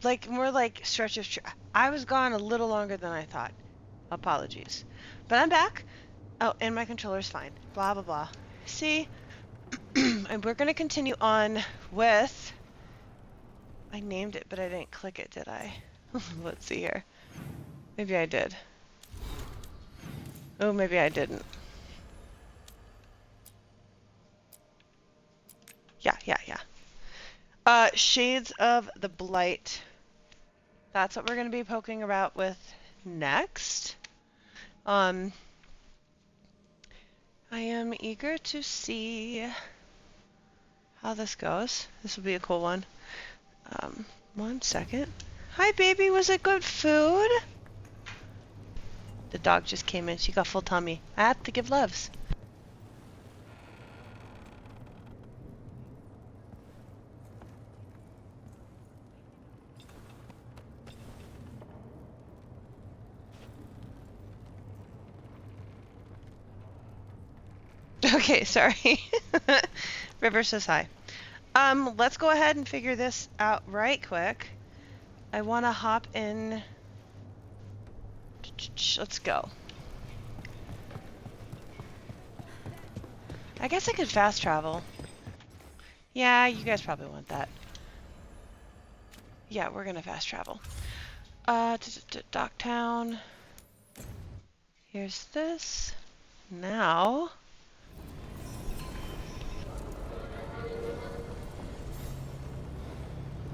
like more like stretch of. I was gone a little longer than I thought. Apologies, but I'm back. Oh, and my controller's fine. Blah blah blah. See, and we're gonna continue on with. I named it, but I didn't click it, did I? Let's see here. Maybe I did. Oh, maybe I didn't. Yeah. Shades of the Blight. That's what we're going to be poking about with next. I am eager to see how this goes. This will be a cool one. 1 second. Hi, baby. Was it good food? The dog just came in. She got full tummy. I have to give loves. Okay, sorry. River says hi. Let's go ahead and figure this out right quick. I want to hop in. Let's go. I guess I could fast travel. Yeah, you guys probably want that. Yeah, we're gonna fast travel. Docktown. Here's this. Now.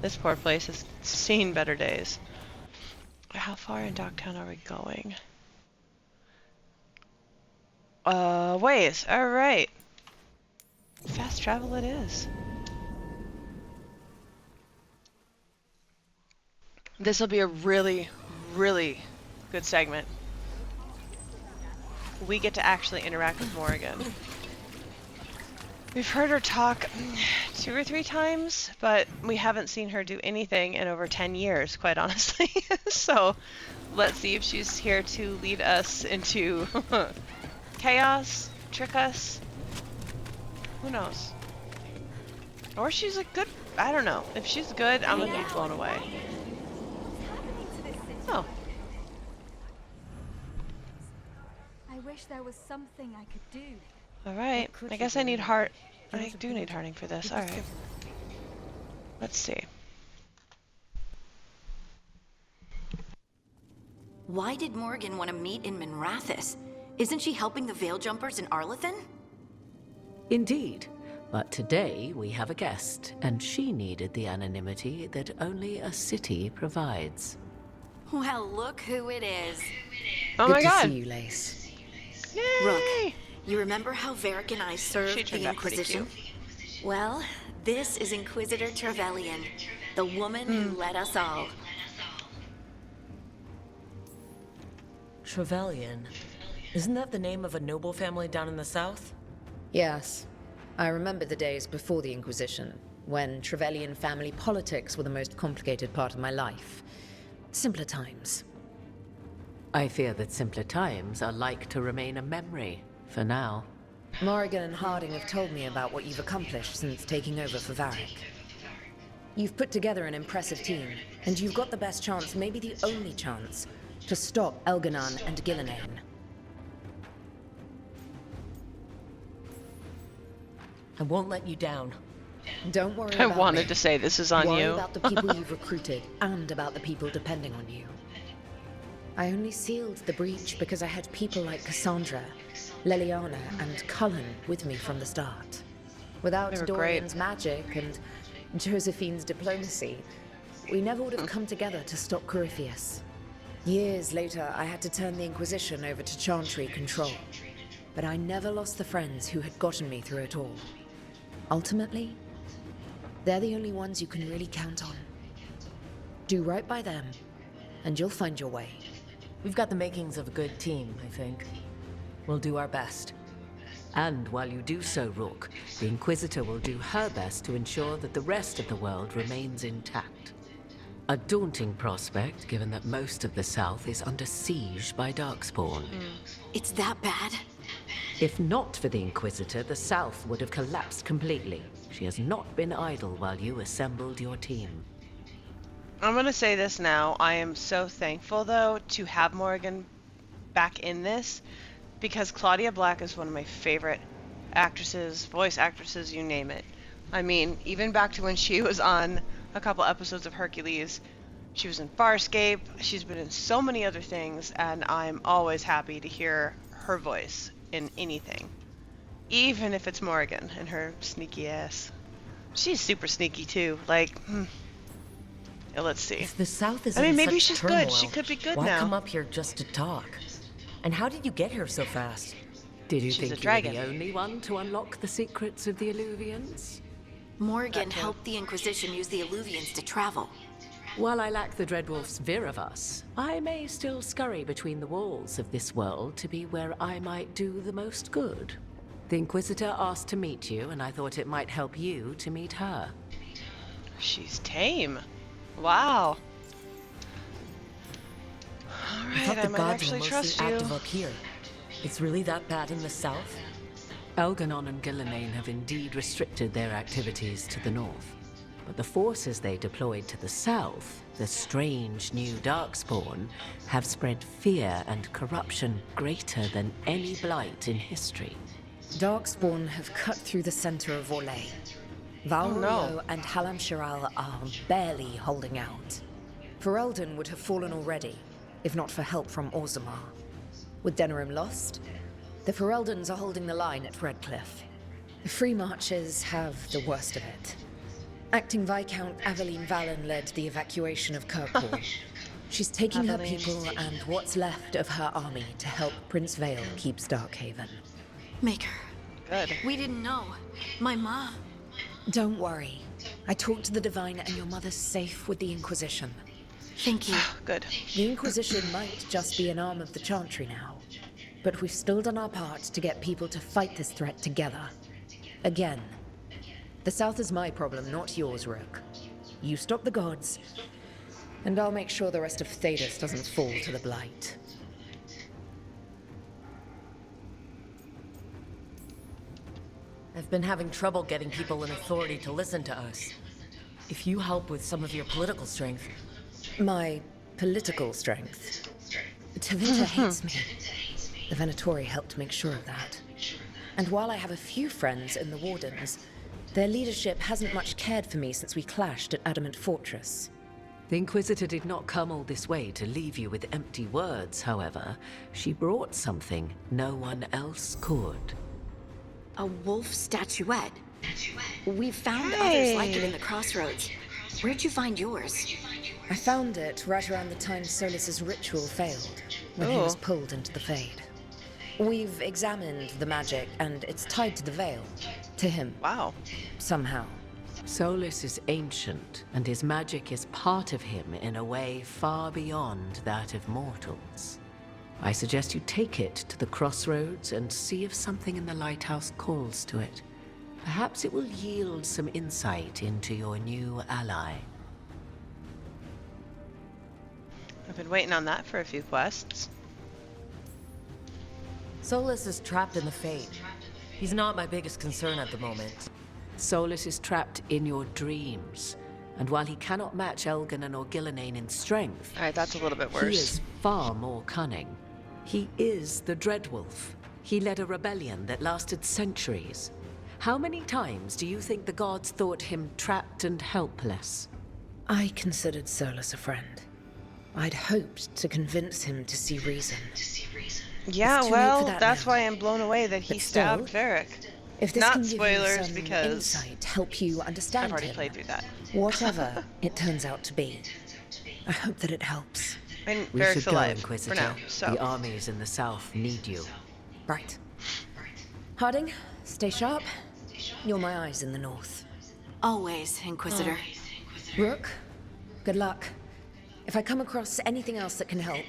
This poor place has seen better days. How far in Docktown are we going? Ways. Alright. Fast travel it is. This will be a really, really good segment. We get to actually interact with Morrigan. We've heard her talk 2 or 3 times, but we haven't seen her do anything in over 10 years, quite honestly. So let's see if she's here to lead us into chaos, trick us. Who knows? Or she's a good, I don't know. If she's good, I'm gonna be blown away. Oh. I wish there was something I could do. Alright, I guess I need heart. I do need hearting for this, alright. Let's see. Why did Morgan want to meet in Minrathous? Isn't she helping the Veil Jumpers in Arlathan? Indeed. But today we have a guest, and she needed the anonymity that only a city provides. Well, look who it is. Oh my god! Good to see you, Lace. Yay! Rook, you remember how Varric and I served She turned the out pretty Inquisition? Well, this is Inquisitor Trevelyan, the woman who led us all. Trevelyan. Isn't that the name of a noble family down in the south? Yes. I remember the days before the Inquisition, when Trevelyan family politics were the most complicated part of my life. Simpler times. I fear that simpler times are like to remain a memory, for now. Morrigan and Harding have told me about what you've accomplished since taking over for Varric. You've put together an impressive team, and you've got the best chance, maybe the only chance, to stop Elganon and Gillenane. I won't let you down. Don't worry I about wanted me. to say this is on Worry you. about the people you've recruited, and about the people depending on you. I only sealed the breach because I had people like Cassandra, Leliana, and Cullen with me from the start. Without They were Dorian's magic and Josephine's diplomacy, we never would have come together to stop Corypheus. Years later, I had to turn the Inquisition over to Chantry control. But I never lost the friends who had gotten me through it all. Ultimately, they're the only ones you can really count on. Do right by them, and you'll find your way. We've got the makings of a good team, I think. We'll do our best. And while you do so, Rook, the Inquisitor will do her best to ensure that the rest of the world remains intact. A daunting prospect, given that most of the South is under siege by Darkspawn. It's that bad? If not for the Inquisitor, the South would have collapsed completely. She has not been idle while you assembled your team. I'm gonna say this now. I am so thankful, though, to have Morgan back in this, because Claudia Black is one of my favorite actresses, voice actresses, you name it. I mean, even back to when she was on a couple episodes of Hercules, she was in Farscape, she's been in so many other things, and I'm always happy to hear her voice in anything. Even if it's Morgan and her sneaky ass. She's super sneaky too, like, let's see. If the South is I mean, in maybe such she's turmoil, good. She could be good why now. come up here just to talk? And how did you get here so fast? Did you She's a think you were dragon. the only one to unlock the secrets of the Illuvians? Morgan helped the Inquisition use the Illuvians to travel. While I lack the Dreadwolf's Viravus, I may still scurry between the walls of this world to be where I might do the most good. The Inquisitor asked to meet you, and I thought it might help you to meet her. She's tame. Wow. I Alright, thought I the might gods actually were trust mostly you. active up here. It's really that bad in the South? Elganon and Gillenane have indeed restricted their activities to the north. But the forces they deployed to the south, the strange new Darkspawn, have spread fear and corruption greater than any blight in history. Darkspawn have cut through the center of Orlais. Valrio and Halam Shiral are barely holding out. Ferelden would have fallen already, if not for help from Orzammar. With Denerim lost, the Fereldans are holding the line at Redcliffe. The Free Marches have the worst of it. Acting Viscount Aveline Valen led the evacuation of Kirkwall. She's taking her Aveline. people and what's left of her army to help Prince Vale keep Starkhaven. Maker, Good. we didn't know. My mom. Don't worry. I talked to the Divine and your mother's safe with the Inquisition. Thank you. Good. The Inquisition might just be an arm of the Chantry now, but we've still done our part to get people to fight this threat together. Again. The South is my problem, not yours, Rook. You stop the gods, and I'll make sure the rest of Thedas doesn't fall to the Blight. I've been having trouble getting people in authority to listen to us. If you help with some of your political strength... My political strength. Tevinter hates me. The Venatori helped make sure of that. And while I have a few friends in the Wardens, their leadership hasn't much cared for me since we clashed at Adamant Fortress. The Inquisitor did not come all this way to leave you with empty words, however. She brought something no one else could. A wolf statuette. We've found others like it in the crossroads. Where'd you find yours? I found it right around the time Solus's ritual failed, when he was pulled into the Fade. We've examined the magic, and it's tied to the Veil. To him. Wow. Somehow. Solus is ancient, and his magic is part of him in a way far beyond that of mortals. I suggest you take it to the crossroads and see if something in the lighthouse calls to it. Perhaps it will yield some insight into your new ally. I've been waiting on that for a few quests. Solus is trapped in the Fade. He's not my biggest concern at the moment. Solus is trapped in your dreams, and while he cannot match Elganon or Gillenane in strength, Alright, that's a little bit he worse. is far more cunning. He is the Dreadwolf. He led a rebellion that lasted centuries. How many times do you think the gods thought him trapped and helpless? I considered Solus a friend. I'd hoped to convince him to see reason. Yeah, It's too late well, for that that's now. why I'm blown away that he But still, stabbed Varric. If this Not can give spoilers, you some because insight, help you understand I've already him, played through that. whatever it turns out to be, I hope that it helps. And We Varric's should go, alive Inquisitor. for now, so. The armies in the south need you. Right. Harding, stay sharp. You're my eyes in the north. Always, Inquisitor. Rook, good luck. If I come across anything else that can help,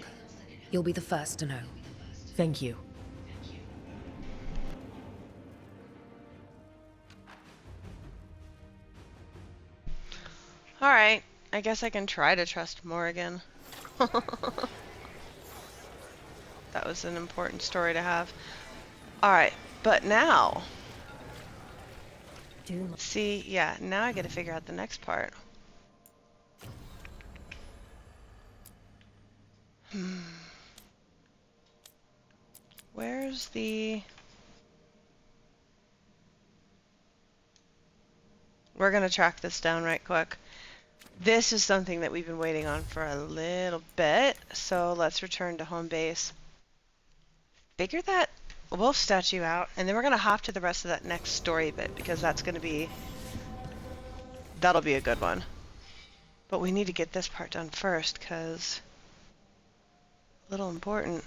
you'll be the first to know. Thank you. Alright, I guess I can try to trust Morrigan. That was an important story to have. Alright, but now... See, yeah, now I gotta figure out the next part. where's the... We're gonna track this down right quick. This is something that we've been waiting on for a little bit, so let's return to home base. Figure that wolf statue out, and then we're gonna hop to the rest of that next story bit, because that's gonna be... That'll be a good one. But we need to get this part done first, because... A little important.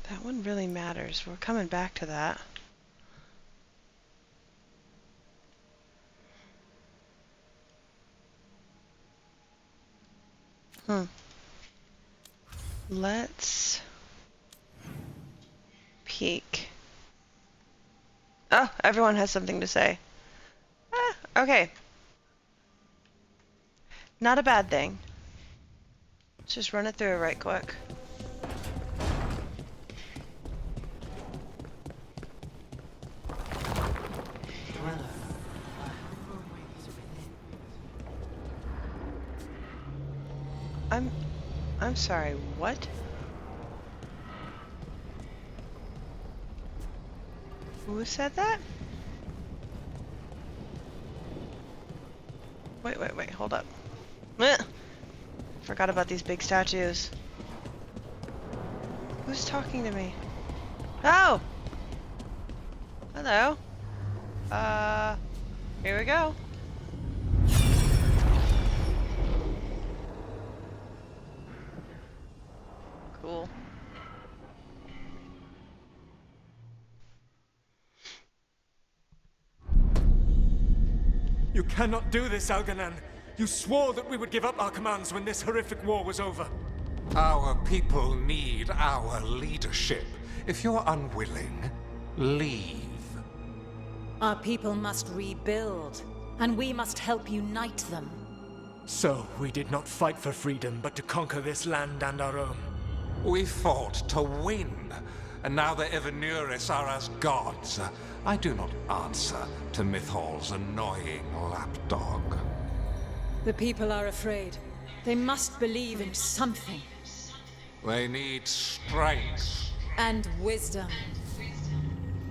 That one really matters. We're coming back to that. Let's peek. Oh, everyone has something to say. Ah, okay. Not a bad thing. Let's just run it through right quick. I'm sorry, what? Who said that? Wait, hold up. Forgot about these big statues. Who's talking to me? Oh! Hello. Here we go. Cool. You cannot do this, Algernon. You swore that we would give up our commands when this horrific war was over. Our people need our leadership. If you're unwilling, leave. Our people must rebuild, and we must help unite them. So, we did not fight for freedom, but to conquer this land and our own. We fought to win, and now the Evenuris are as gods. I do not answer to Mythal's annoying lapdog. The people are afraid. They must believe in something. They need strength. And wisdom.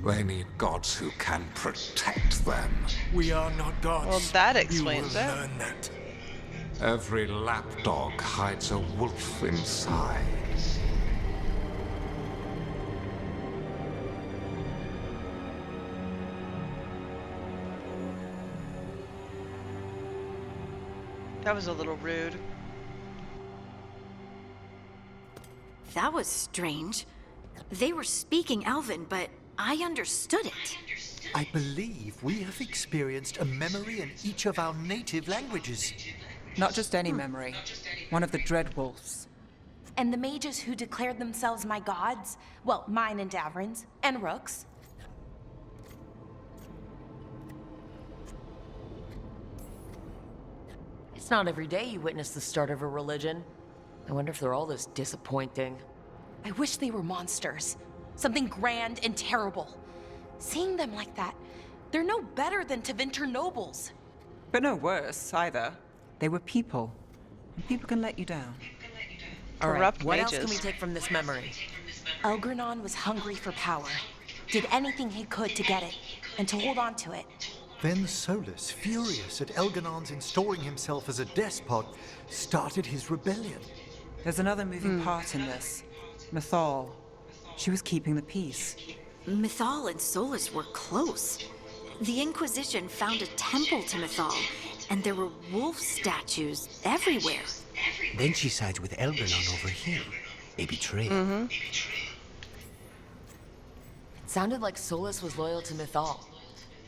They need gods who can protect them. We are not gods. Well, that explains you will it. learn that. Every lapdog hides a wolf inside. That was a little rude. That was strange. They were speaking Elven, but I understood it. I believe we have experienced a memory in each of our native languages. Not just any memory. One of the Dread Wolves. And the mages who declared themselves my gods? Well, mine and Davrin's, and Rook's. It's not every day you witness the start of a religion. I wonder if they're all this disappointing. I wish they were monsters. Something grand and terrible. Seeing them like that, they're no better than Tevinter nobles. But no worse, either. They were people. And people can let you down. All right, Corrupt what mages. else can we take from this memory? Elgranon was hungry for power. Did anything he could to get it, and to hold on to it. Then Solus, furious at Elganon's installing himself as a despot, started his rebellion. There's another moving part in this. Mythal. She was keeping the peace. Mythal and Solus were close. The Inquisition found a temple to Mythal, and there were wolf statues everywhere. Then she sides with Elgranon over him. A betrayal. It sounded like Solus was loyal to Mythal.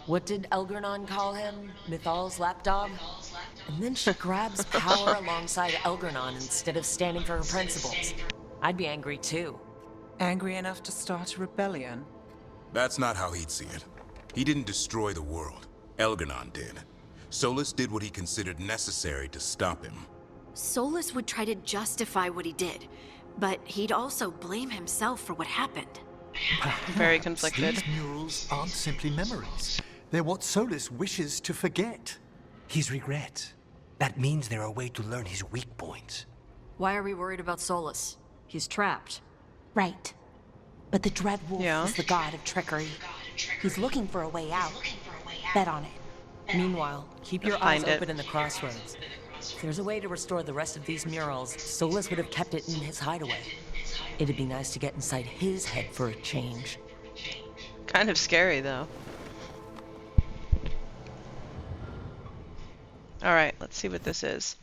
What did Elgranon call him? Mythal's lapdog? And then she grabs power alongside Elgranon instead of standing for her principles. I'd be angry too. Angry enough to start a rebellion? That's not how he'd see it. He didn't destroy the world. Elgranon did. Solus did what he considered necessary to stop him. Solus would try to justify what he did, but he'd also blame himself for what happened. Very conflicted. These murals aren't simply memories. They're what Solus wishes to forget. His regrets. That means there are a way to learn his weak points. Why are we worried about Solus? He's trapped. Right. But the Dread Wolf is the god of trickery. He's looking for a way out. Bet on it. Meanwhile, keep your eyes open in the crossroads. If there's a way to restore the rest of these murals, Solus would have kept it in his hideaway. It'd be nice to get inside his head for a change. Kind of scary, though. Alright, let's see what this is.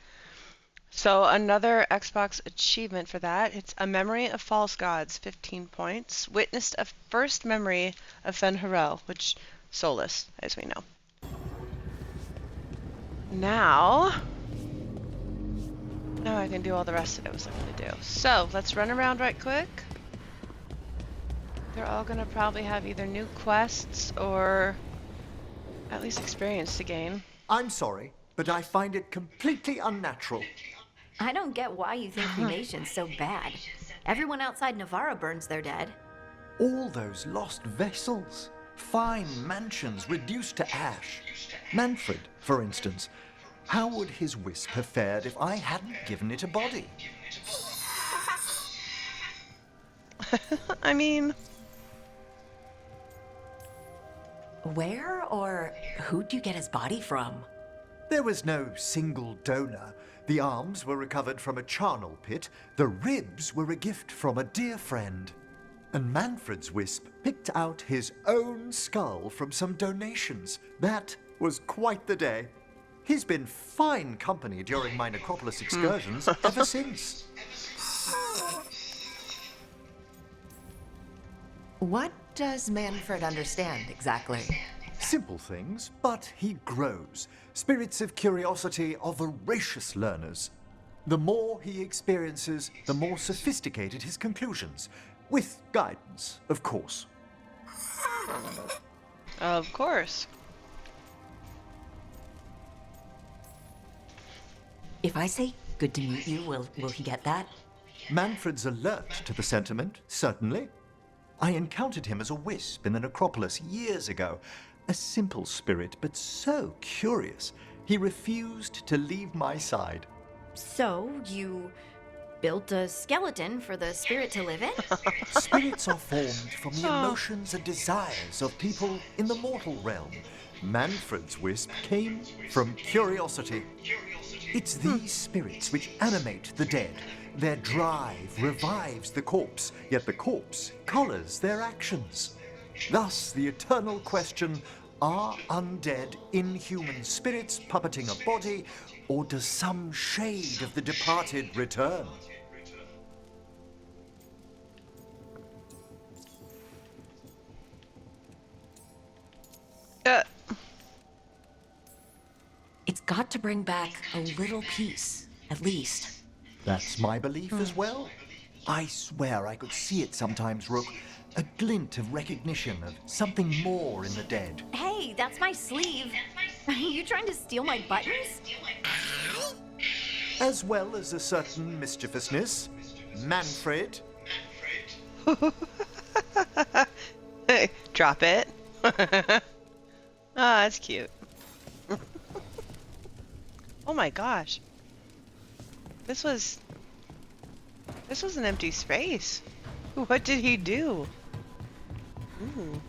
So another Xbox achievement for that. It's A Memory of False Gods, 15 points. Witnessed a first memory of Fen'Harel, which Solus, as we know. Now I can do all the rest that I was looking to do. So let's run around right quick. They're all gonna probably have either new quests or at least experience to gain. I'm sorry, but I find it completely unnatural. I don't get why you think cremation's so bad. Everyone outside Navarra burns their dead. All those lost vessels. Fine mansions reduced to ash. Manfred, for instance. How would his wisp have fared if I hadn't given it a body? I mean... Where or who'd you get his body from? There was no single donor. The arms were recovered from a charnel pit. The ribs were a gift from a dear friend. And Manfred's wisp picked out his own skull from some donations. That was quite the day. He's been fine company during my necropolis excursions ever since. What does Manfred understand exactly? Simple things, but he grows. Spirits of curiosity are voracious learners. The more he experiences, the more sophisticated his conclusions. With guidance, of course. Of course. If I say good to meet you, will he get that? Manfred's alert to the sentiment, certainly. I encountered him as a wisp in the necropolis years ago. A simple spirit, but so curious. He refused to leave my side. So, you built a skeleton for the spirit to live in? Spirits are formed from the emotions and desires of people in the mortal realm. Manfred's wisp came from curiosity. It's these spirits which animate the dead. Their drive revives the corpse, yet the corpse colors their actions. Thus, the eternal question, are undead inhuman spirits puppeting a body, or does some shade of the departed return? It's got to bring back a little peace, at least. That's my belief as well. I swear I could see it sometimes, Rook. A glint of recognition of something more in the dead. Hey, that's my sleeve. Are you trying to steal my buttons? As well as a certain mischievousness. Manfred. Hey, drop it. Ah, that's cute. Oh my gosh. This was an empty space. What did he do? Ooh.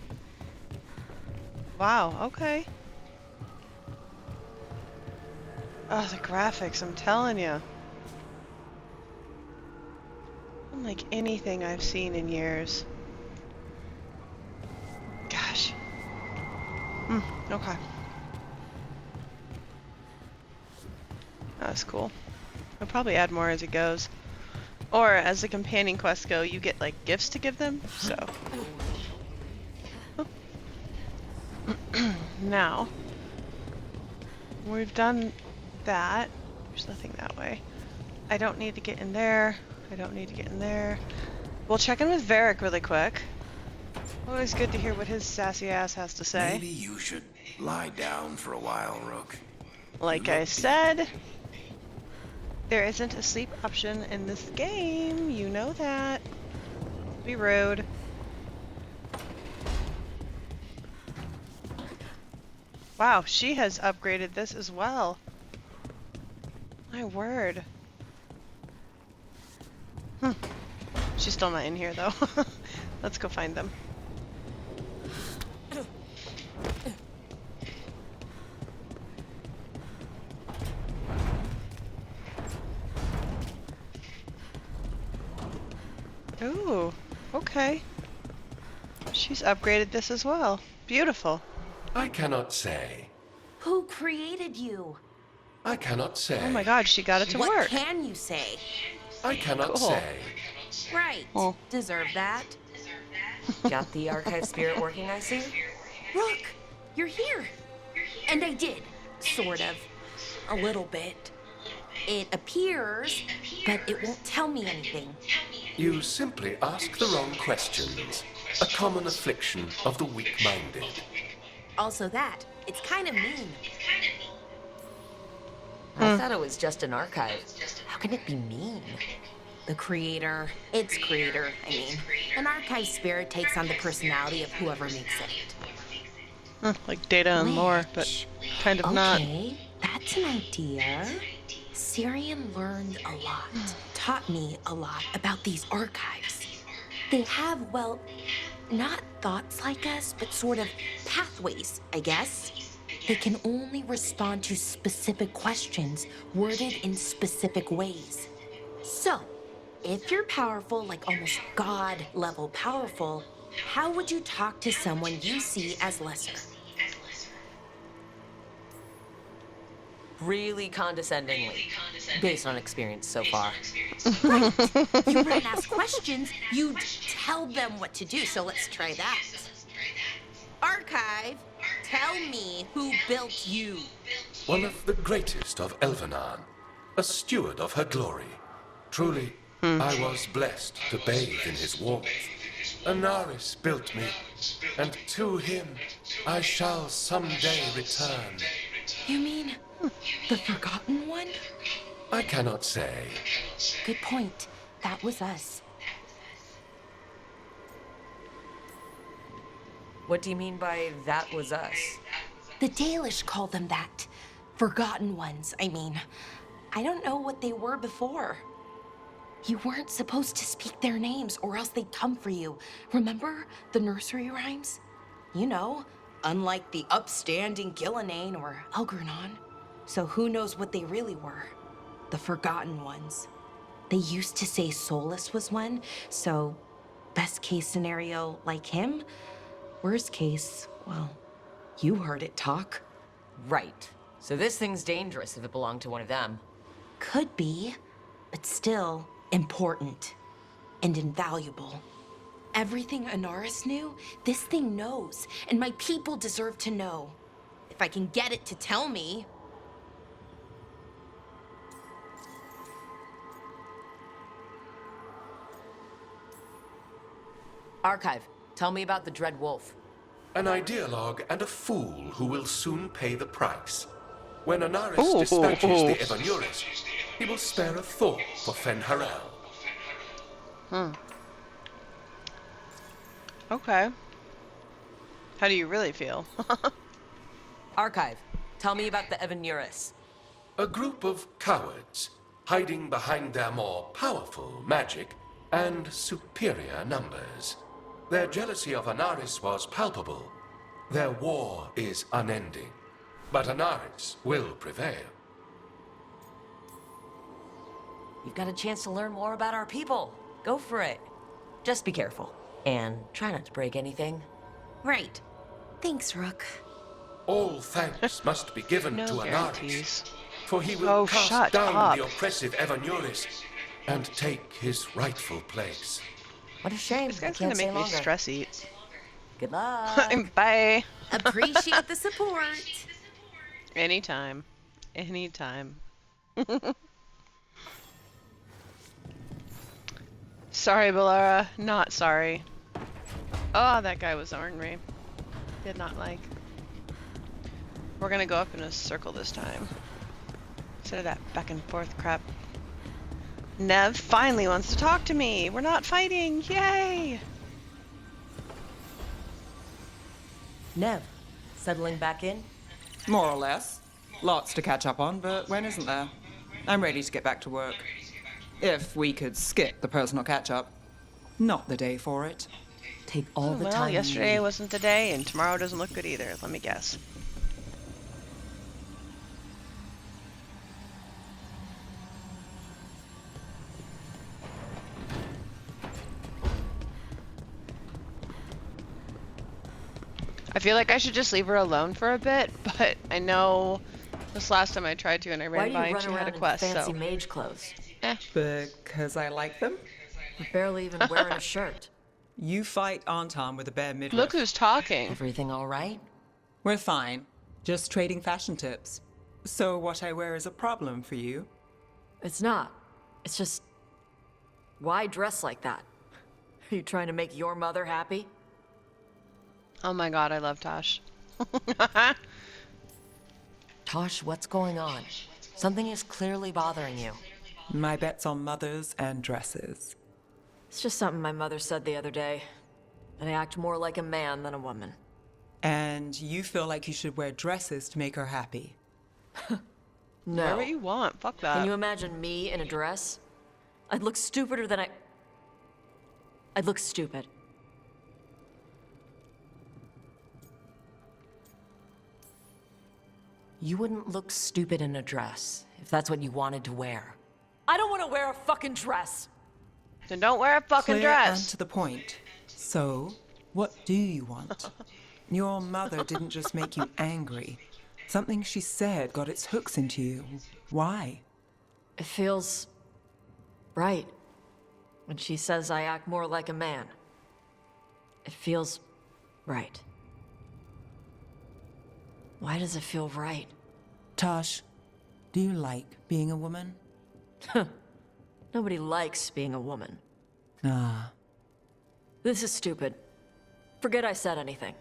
Wow, okay. Oh, the graphics, I'm telling you. Unlike anything I've seen in years. Gosh. Okay. That's cool. I'll probably add more as it goes. Or as the companion quests go, you get like gifts to give them, so. Now, we've done that. There's nothing that way. I don't need to get in there. I don't need to get in there. We'll check in with Varric really quick. Always good to hear what his sassy ass has to say. Maybe you should lie down for a while, Rook. Like I said, there isn't a sleep option in this game. You know that. Be rude. Wow, she has upgraded this as well. My word. She's still not in here though. Let's go find them. Ooh, okay. She's upgraded this as well. Beautiful. I cannot say. Who created you? I cannot say. Oh my god, she got it to What work. can you say? I cannot Cool. say. Right. Deserve that. Got the archive spirit working, I see? Look, you're here. And I did, sort of. A little bit. It appears, but it won't tell me anything. You simply ask the wrong questions. A common affliction of the weak-minded. Also that, it's kind of mean. I thought it was just an archive. How can it be mean? The creator, its creator, I mean. An archive spirit takes on the personality of whoever makes it. Like data and lore, but kind of not. Okay, that's an idea. Syrian learned a lot, taught me a lot about these archives. They have, well, not thoughts like us, but sort of pathways, I guess. They can only respond to specific questions worded in specific ways. So, if you're powerful, like almost God-level powerful, how would you talk to someone you see as lesser? Really condescendingly, based on experience so far. Right. You wouldn't ask questions, you'd tell them what to do, so let's try that. Archive, tell me who built you. One of the greatest of Elvenan, a steward of her glory. Truly, I was blessed to bathe in his warmth. Anaris built me, and to him I shall someday return. You mean the Forgotten One? I cannot say. Good point. That was us. What do you mean by that was us? The Dalish called them that. Forgotten Ones, I mean. I don't know what they were before. You weren't supposed to speak their names or else they'd come for you. Remember the nursery rhymes? You know, unlike the upstanding Gillenane or Elgernon. So who knows what they really were? The Forgotten Ones. They used to say Solus was one, so best case scenario like him. Worst case, well, you heard it talk. Right. So this thing's dangerous if it belonged to one of them. Could be, but still important and invaluable. Everything Anaris knew, this thing knows, and my people deserve to know. If I can get it to tell me. Archive, tell me about the Dread Wolf. An ideologue and a fool who will soon pay the price. When Anaris dispatches the Evanuris, he will spare a thought for Fen'Harel. Okay. How do you really feel? Archive, tell me about the Evanuris. A group of cowards, hiding behind their more powerful magic and superior numbers. Their jealousy of Anaris was palpable. Their war is unending. But Anaris will prevail. You've got a chance to learn more about our people. Go for it. Just be careful. And try not to break anything. Right. Thanks, Rook. All thanks must be given No to guarantees. Anaris, for he will shut cast down up. the oppressive Evanuris and take his rightful place. What a shame. This I guy's can't gonna say make me longer. stress eat. Good luck. Bye. Appreciate the support. Anytime. Anytime. Sorry, Balara. Not sorry. Oh, that guy was ornery. Did not like. We're gonna go up in a circle this time. Instead of that back and forth crap. Nev finally wants to talk to me. We're not fighting. Yay! Nev, settling back in? More or less. Lots to catch up on, but when isn't there? I'm ready to get back to work. If we could skip the personal catch-up. Not the day for it. Take all the Well, time. yesterday wasn't the day, and tomorrow doesn't look good either. Let me guess. I feel like I should just leave her alone for a bit, but I know this last time I tried to and I ran by and she had a quest, Why do you run around in fancy so... mage clothes? Because I like them? You're barely even wearing a shirt. You fight Anton with a bare midriff. Look who's talking. Everything all right? We're fine. Just trading fashion tips. So what I wear is a problem for you? It's not. It's just... Why dress like that? Are you trying to make your mother happy? Oh my god, I love Tosh. Tosh, what's going on? Something is clearly bothering you. My bet's on mothers and dresses. It's just something my mother said the other day. That I act more like a man than a woman. And you feel like you should wear dresses to make her happy? No. Whatever you want, fuck that. Can you imagine me in a dress? I'd look stupider than I'd look stupid. You wouldn't look stupid in a dress, if that's what you wanted to wear. I don't want to wear a fucking dress! Then don't wear a fucking Clear dress! and to the point. So, what do you want? Your mother didn't just make you angry. Something she said got its hooks into you. Why? It feels... right. When she says I act more like a man. It feels... right. Why does it feel right? Tosh, do you like being a woman? Nobody likes being a woman. Ah. This is stupid. Forget I said anything.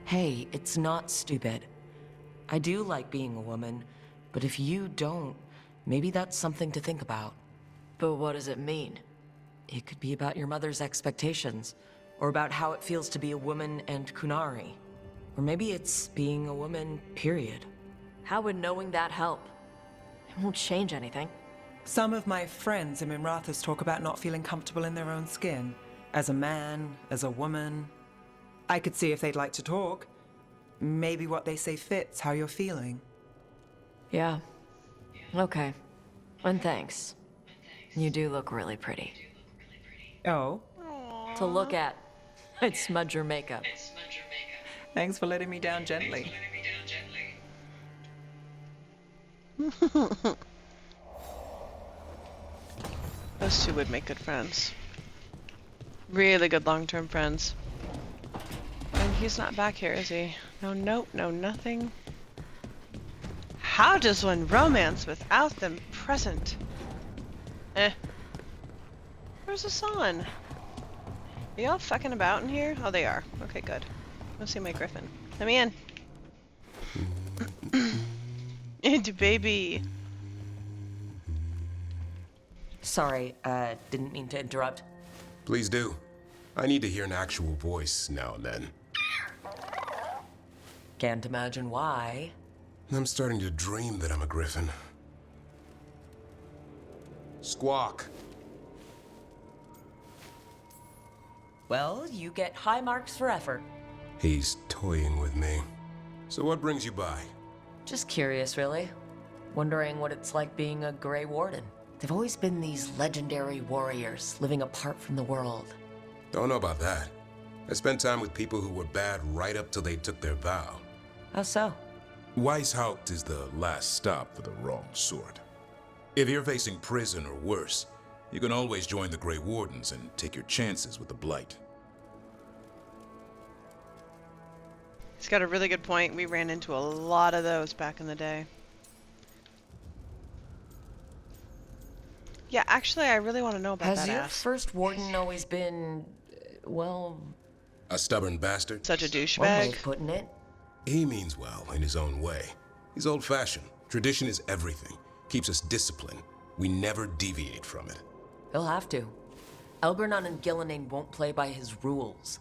Hey, it's not stupid. I do like being a woman, but if you don't, maybe that's something to think about. But what does it mean? It could be about your mother's expectations, or about how it feels to be a woman and Kunari. Or maybe it's being a woman, period. How would knowing that help? It won't change anything. Some of my friends in Minrathous talk about not feeling comfortable in their own skin. As a man, as a woman. I could see if they'd like to talk. Maybe what they say fits how you're feeling. Yeah. Okay. And thanks. You do look really pretty. Oh? To look at. I'd smudge your makeup. Thanks for letting me down gently. Those two would make good friends. Really good long-term friends. And he's not back here, is he? No note, no nothing. How does one romance without them present? Where's Hassan? Are y'all fucking about in here? Oh, they are. Okay, good. Let's see my griffin. Let me in. Into baby. Sorry, didn't mean to interrupt. Please do. I need to hear an actual voice now and then. Can't imagine why. I'm starting to dream that I'm a griffin. Squawk. Well, you get high marks for effort. He's toying with me. So what brings you by? Just curious, really. Wondering what it's like being a Grey Warden. They've always been these legendary warriors living apart from the world. Don't know about that. I spent time with people who were bad right up till they took their vow. How so? Weishaupt is the last stop for the wrong sort. If you're facing prison or worse, you can always join the Grey Wardens and take your chances with the Blight. He's got a really good point. We ran into a lot of those back in the day. Yeah, actually, I really want to know about that Has your ass. first warden always been, well... A stubborn bastard? Such a One way douchebag. of putting it. He means well in his own way. He's old-fashioned. Tradition is everything. Keeps us disciplined. We never deviate from it. He'll have to. Elbernon and Gillenane won't play by his rules.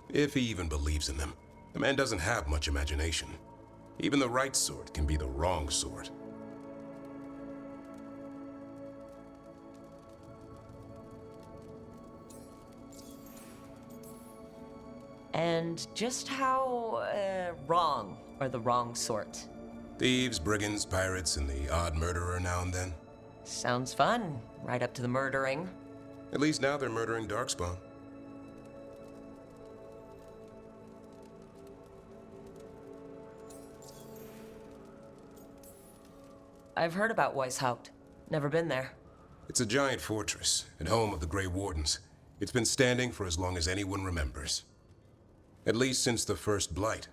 If he even believes in them. The man doesn't have much imagination. Even the right sort can be the wrong sort. And just how, wrong are the wrong sort? Thieves, brigands, pirates, and the odd murderer now and then. Sounds fun. Right up to the murdering. At least now they're murdering Darkspawn. I've heard about Weishaupt. Never been there. It's a giant fortress, and home of the Grey Wardens. It's been standing for as long as anyone remembers. At least since the first Blight.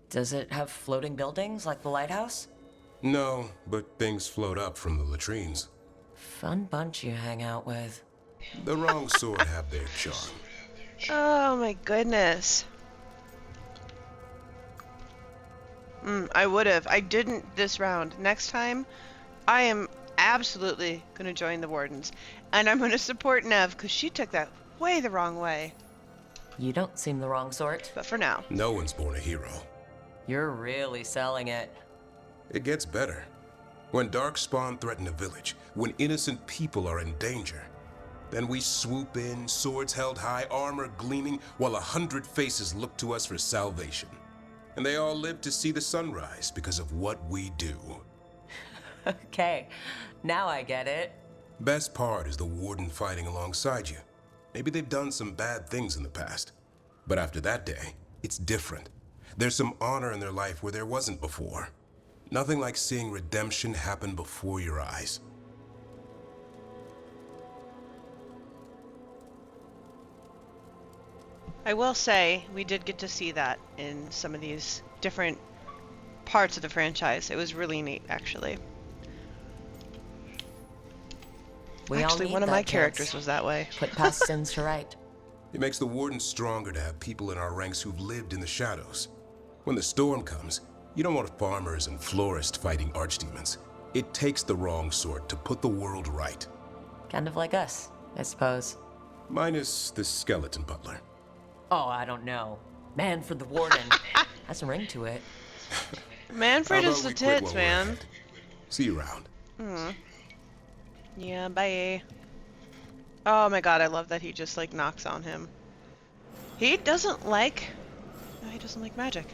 Does it have floating buildings like the lighthouse? No, but things float up from the latrines. Fun bunch you hang out with. The wrong sort have their charm. Oh my goodness. I would have. I didn't this round. Next time, I am absolutely going to join the Wardens. And I'm going to support Nev, because she took that way the wrong way. You don't seem the wrong sort. But for now. No one's born a hero. You're really selling it. It gets better. When Darkspawn threaten a village, when innocent people are in danger, then we swoop in, swords held high, armor gleaming, while 100 faces look to us for salvation. And they all live to see the sunrise because of what we do. Okay, now I get it. Best part is the Warden fighting alongside you. Maybe they've done some bad things in the past. But after that day, it's different. There's some honor in their life where there wasn't before. Nothing like seeing redemption happen before your eyes. I will say, we did get to see that in some of these different parts of the franchise. It was really neat, actually. Actually, one of my characters was that way. Put past sins to right. It makes the Warden stronger to have people in our ranks who've lived in the shadows. When the storm comes, you don't want farmers and florists fighting archdemons. It takes the wrong sort to put the world right. Kind of like us, I suppose. Minus the skeleton butler. Oh, I don't know. Manfred the Warden. Has a ring to it. Manfred is the tits, man. See you around. Yeah, bye. Oh my god, I love that he just like knocks on him. He doesn't like... No, he doesn't like magic.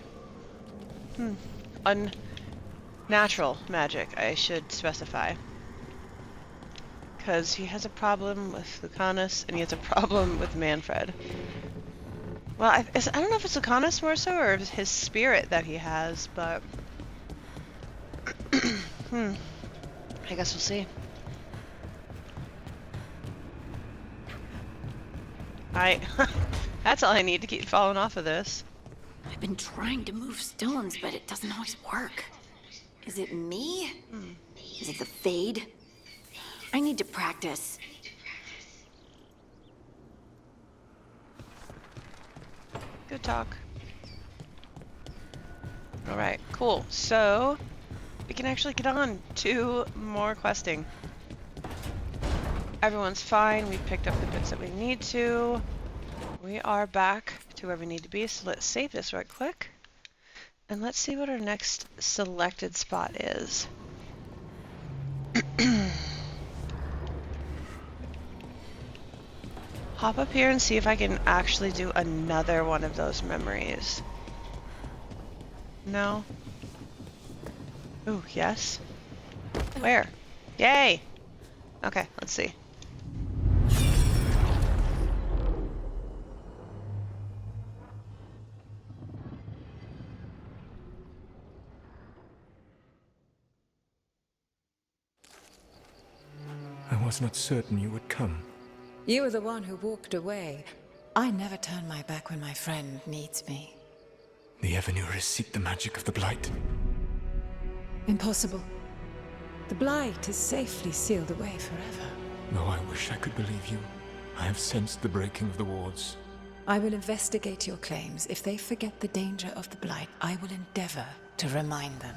Unnatural magic, I should specify. Because he has a problem with Lucanus, and he has a problem with Manfred. Well, I don't know if it's Lucanus more so, or if it's his spirit that he has, but... I guess we'll see. That's all I need to keep falling off of this. I've been trying to move stones, but it doesn't always work. Is it me? Is it the Fade? I need to practice. Good talk. Alright, cool. So, we can actually get on to more questing. Everyone's fine. We picked up the bits that we need to. We are back to where we need to be, so let's save this right quick. And let's see what our next selected spot is. Hop up here and see if I can actually do another one of those memories. No? Ooh, yes? Where? Yay! Okay, let's see. I was not certain you would come. You were the one who walked away. I never turn my back when my friend needs me. The Evanurus seek the magic of the Blight. Impossible. The Blight is safely sealed away forever. Though I wish I could believe you, I have sensed the breaking of the wards. I will investigate your claims. If they forget the danger of the Blight, I will endeavor to remind them.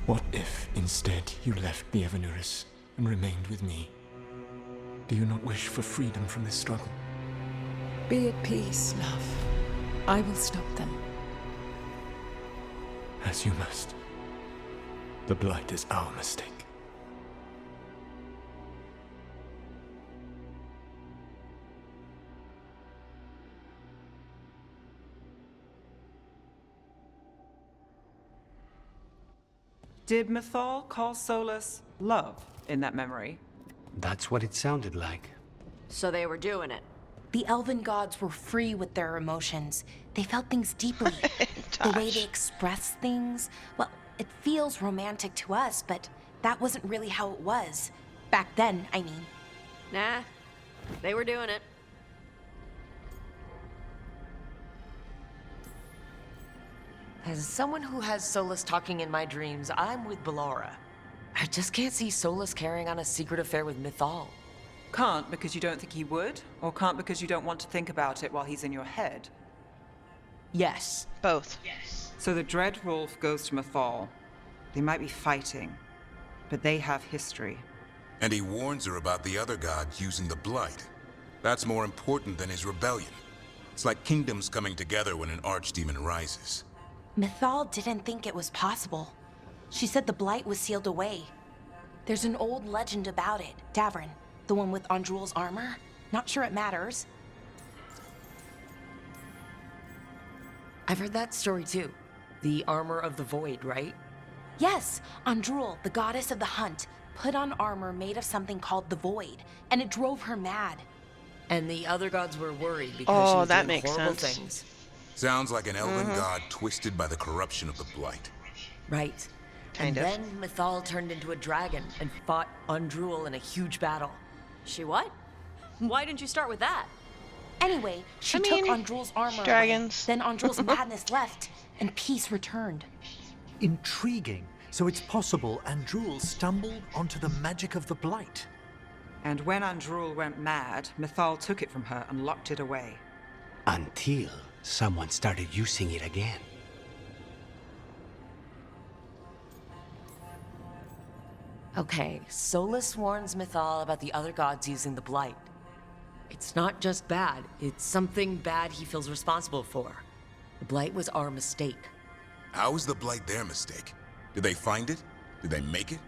What if, instead, you left the Evanurus and remained with me? Do you not wish for freedom from this struggle? Be at peace, love. I will stop them. As you must. The Blight is our mistake. Did Mythal call Solus love in that memory? That's what it sounded like. So they were doing it. The elven gods were free with their emotions. They felt things deeply. The way they express things, well, it feels romantic to us, but that wasn't really how it was. Back then, I mean. Nah, they were doing it. As someone who has Solus talking in my dreams, I'm with Bellara. I just can't see Solus carrying on a secret affair with Mythal. Can't because you don't think he would, or can't because you don't want to think about it while he's in your head? Yes. Both. So the Dread Wolf goes to Mythal. They might be fighting, but they have history. And he warns her about the other gods using the Blight. That's more important than his rebellion. It's like kingdoms coming together when an archdemon rises. Mythal didn't think it was possible. She said the Blight was sealed away. There's an old legend about it. Davrin, the one with Andrul's armor. Not sure it matters. I've heard that story too. The armor of the void, right? Yes, Andrul, the goddess of the hunt, put on armor made of something called the void, and it drove her mad. And the other gods were worried because she was that doing makes horrible sense. things. Sounds like an elven god twisted by the corruption of the Blight. Right. Kind and of. then Mythal turned into a dragon and fought Andrul in a huge battle. She what? Why didn't you start with that? Anyway, she I took mean, Andrul's armor dragons. away. Then Andrul's madness left, and peace returned. Intriguing. So it's possible Andrul stumbled onto the magic of the Blight. And when Andrul went mad, Mythal took it from her and locked it away. Until someone started using it again. Okay, Solus warns Mythal about the other gods using the Blight. It's not just bad, it's something bad he feels responsible for. The Blight was our mistake. How is the Blight their mistake? Did they find it? Did they make it?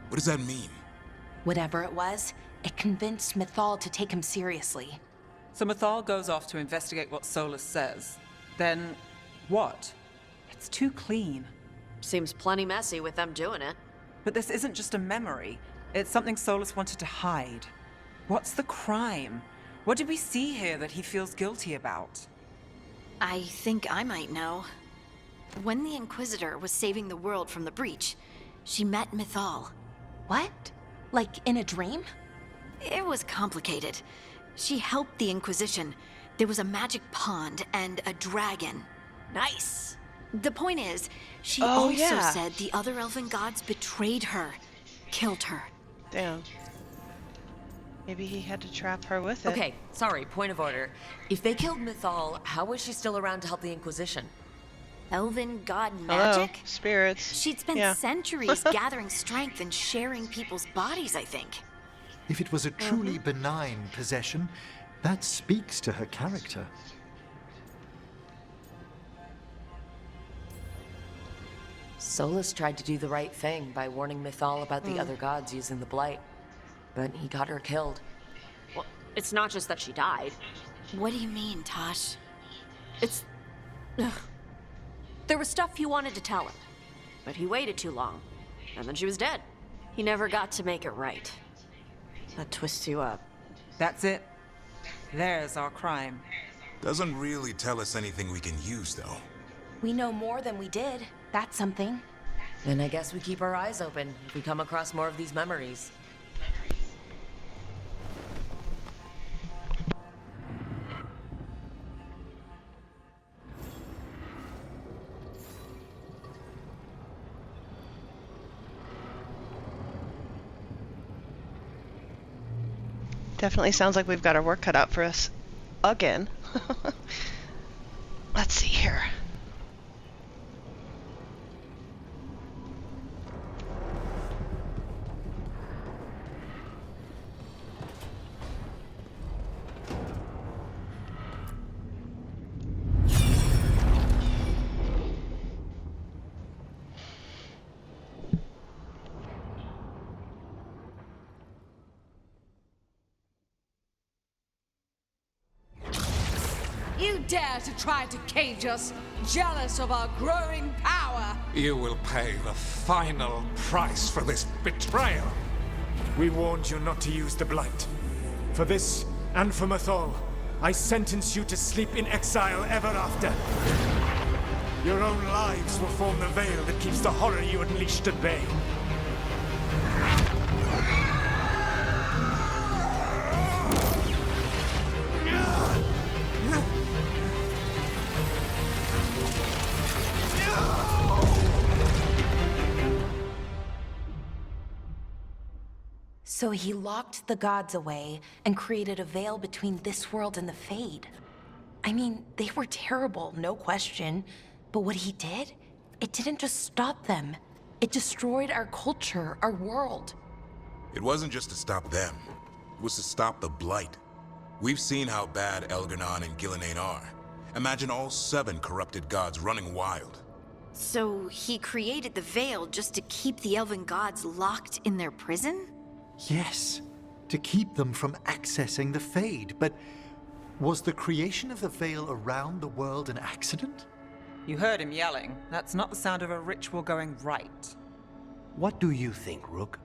What does that mean? Whatever it was, it convinced Mythal to take him seriously. So Mythal goes off to investigate what Solus says. Then, what? It's too clean. Seems plenty messy with them doing it. But this isn't just a memory. It's something Solus wanted to hide. What's the crime? What did we see here that he feels guilty about? I think I might know. When the Inquisitor was saving the world from the breach, she met Mythal. What? Like in a dream? It was complicated. She helped the Inquisition. There was a magic pond and a dragon. Nice. The point is, she also said the other elven gods betrayed her, killed her. Damn. Maybe he had to trap her with it. Okay, sorry, point of order. If they killed Mythal, how was she still around to help the Inquisition? Elven god Hello, magic? spirits. She'd spent centuries gathering strength and sharing people's bodies, I think. If it was a truly benign possession, that speaks to her character. Solus tried to do the right thing by warning Mythal about the other gods using the Blight. But he got her killed. Well, it's not just that she died. What do you mean, Tosh? It's... Ugh. There was stuff he wanted to tell her, but he waited too long, and then she was dead. He never got to make it right. That twists you up. That's it. There's our crime. Doesn't really tell us anything we can use, though. We know more than we did. That's something. Then I guess we keep our eyes open if we come across more of these memories. Definitely sounds like we've got our work cut out for us again. Let's see here. dare to try to cage us, jealous of our growing power? You will pay the final price for this betrayal. We warned you not to use the Blight. For this, and for Mythal, I sentence you to sleep in exile ever after. Your own lives will form the veil that keeps the horror you unleashed at bay. So he locked the gods away and created a veil between this world and the Fade. I mean, they were terrible, no question. But what he did, it didn't just stop them. It destroyed our culture, our world. It wasn't just to stop them. It was to stop the Blight. We've seen how bad Elgar'nan and Gillenane are. Imagine all 7 corrupted gods running wild. So he created the Veil just to keep the elven gods locked in their prison? Yes, to keep them from accessing the Fade. But was the creation of the Veil around the world an accident? You heard him yelling. That's not the sound of a ritual going right. What do you think, Rook?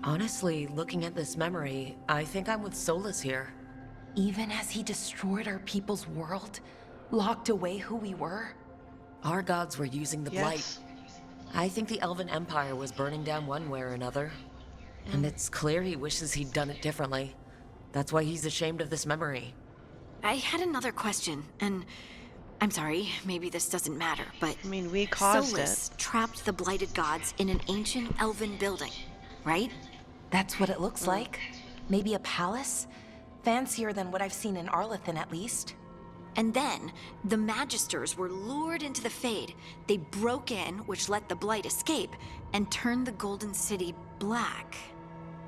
Honestly, looking at this memory, I think I'm with Solus here. Even as he destroyed our people's world, locked away who we were? Our gods were using the Blight. I think the Elven Empire was burning down one way or another. And it's clear he wishes he'd done it differently. That's why he's ashamed of this memory. I had another question, and I'm sorry, maybe this doesn't matter, but I mean, we caused Solus trapped the blighted gods in an ancient elven building, right? That's what it looks like. Maybe a palace? Fancier than what I've seen in Arlethan, at least. And then, the Magisters were lured into the Fade. They broke in, which let the Blight escape, and turned the Golden City black.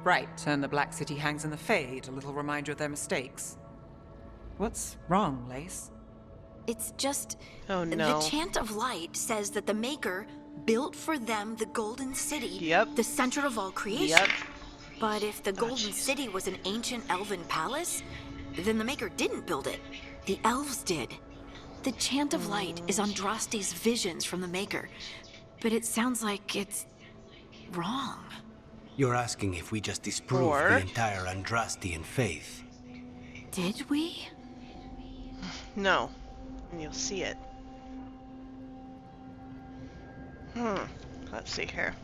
Right, and the Black City hangs in the Fade, a little reminder of their mistakes. What's wrong, Lace? It's just... Oh no. The Chant of Light says that the Maker built for them the Golden City, the center of all creation. But if the Golden City was an ancient elven palace, then the Maker didn't build it. The elves did. The Chant of Light is Andraste's visions from the Maker, but it sounds like it's wrong. You're asking if we just disproved the entire Andrastian faith. Did we? No. And you'll see it. Let's see here.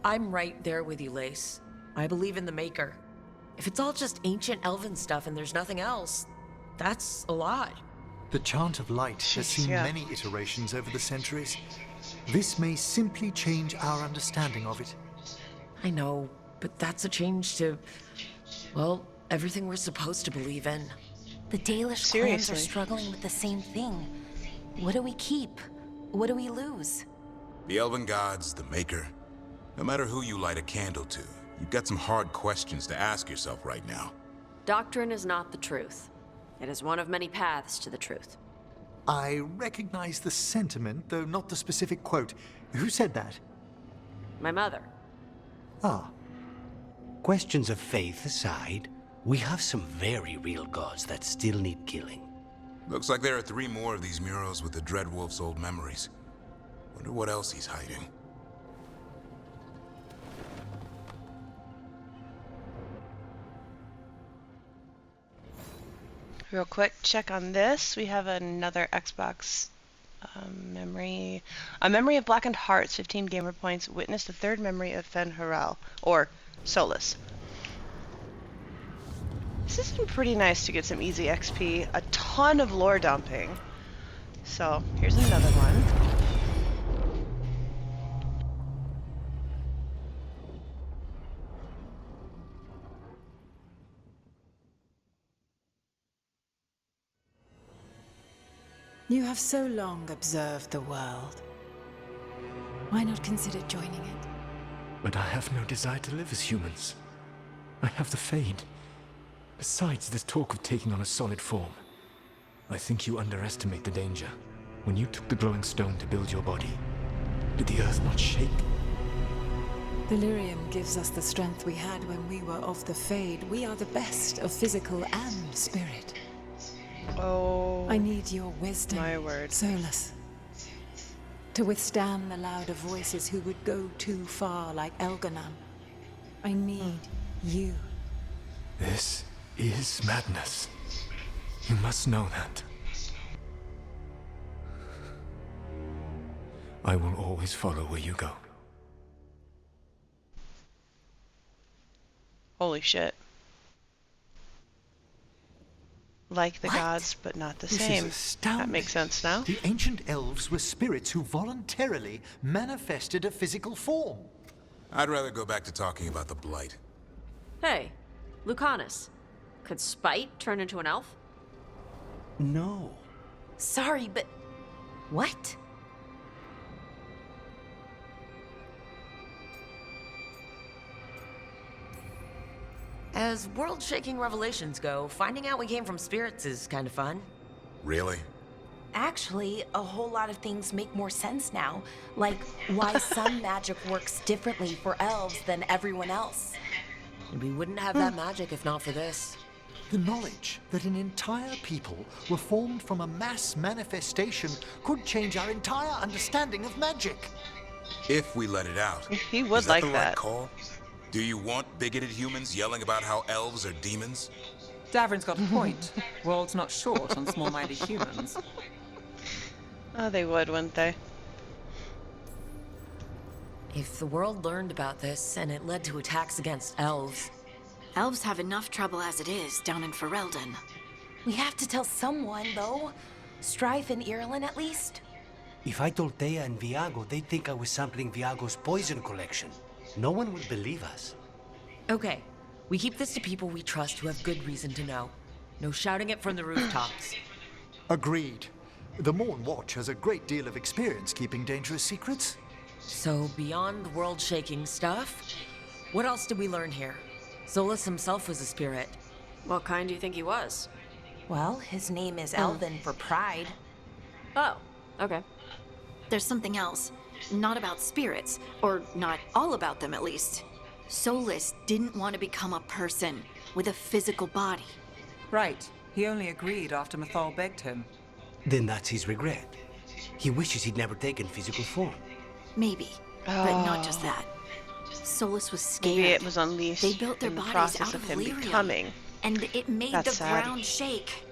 I'm right there with you, Lace. I believe in the Maker. If it's all just ancient elven stuff and there's nothing else, that's a lot. The Chant of Light has seen many iterations over the centuries. This may simply change our understanding of it. I know, but that's a change to, well, everything we're supposed to believe in. The Dalish clans are struggling with the same thing. What do we keep? What do we lose? The Elven Gods, the Maker. No matter who you light a candle to, you've got some hard questions to ask yourself right now. Doctrine is not the truth. It is one of many paths to the truth. I recognize the sentiment, though not the specific quote. Who said that? My mother. Ah. Questions of faith aside, we have some very real gods that still need killing. Looks like there are 3 more of these murals with the Dreadwolf's old memories. Wonder what else he's hiding. Real quick check on this. We have another Xbox memory. A memory of blackened hearts, 15 gamer points. Witness the 3rd memory of Fen-Haral, or Solus. This has been pretty nice to get some easy XP. A ton of lore dumping. So, here's another one. You have so long observed the world. Why not consider joining it? But I have no desire to live as humans. I have the Fade. Besides this talk of taking on a solid form, I think you underestimate the danger. When you took the glowing stone to build your body, did the earth not shake? Delirium gives us the strength we had when we were of the Fade. We are the best of physical and spirit. Oh. I need your wisdom, my word. Solus. To withstand the louder voices who would go too far like Elganon. I need you. This is madness. You must know that. I will always follow where you go. Holy shit. Like the What? gods, but not the This is same. astounding. That makes sense now. The ancient elves were spirits who voluntarily manifested a physical form. I'd rather go back to talking about the Blight. Hey, Lucanus. Could Spite turn into an elf? No. Sorry, but... what? As world-shaking revelations go, finding out we came from spirits is kind of fun. Really? Actually, a whole lot of things make more sense now. Like why some magic works differently for elves than everyone else. We wouldn't have that magic if not for this. The knowledge that an entire people were formed from a mass manifestation could change our entire understanding of magic. If we let it out. He would Is like the right that. call? Do you want bigoted humans yelling about how elves are demons? Davrin's got a point. World's not short on small-minded humans. Oh, they would, wouldn't they? If the world learned about this and it led to attacks against elves... Elves have enough trouble as it is down in Ferelden. We have to tell someone, though. Strife and Irulan, at least. If I told Thea and Viago, they'd think I was sampling Viago's poison collection. No one would believe us. Okay, we keep this to people we trust who have good reason to know. No shouting it from the rooftops. Agreed. The Morn Watch has a great deal of experience keeping dangerous secrets. So, beyond the world-shaking stuff, what else did we learn here? Solus himself was a spirit. What kind do you think he was? Well, his name is Elven for pride. Oh, okay. There's something else. Not about spirits, or not all about them at least. Solus didn't want to become a person with a physical body. Right. He only agreed after Mythal begged him. Then that's his regret. He wishes he'd never taken physical form. Maybe, but not just that. Solus was scared. Maybe it was unleashed They built their in the bodies process out of of him Valyrium, becoming. and it made That's the sad. ground shake.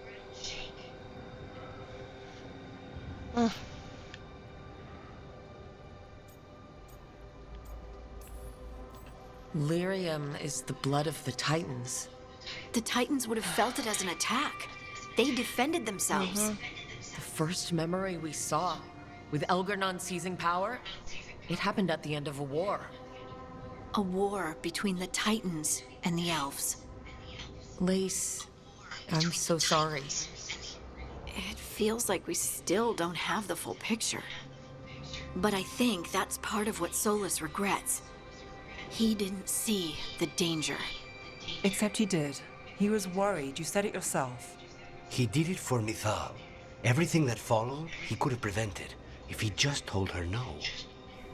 Lyrium is the blood of the Titans. The Titans would have felt it as an attack. They defended themselves. The first memory we saw, with Elgarnon seizing power, it happened at the end of a war. A war between the Titans and the elves. Lace, I'm so sorry. It feels like we still don't have the full picture. But I think that's part of what Solus regrets. He didn't see the danger. Except he did. He was worried. You said it yourself. He did it for Mythal. Everything that followed, he could have prevented if he just told her no.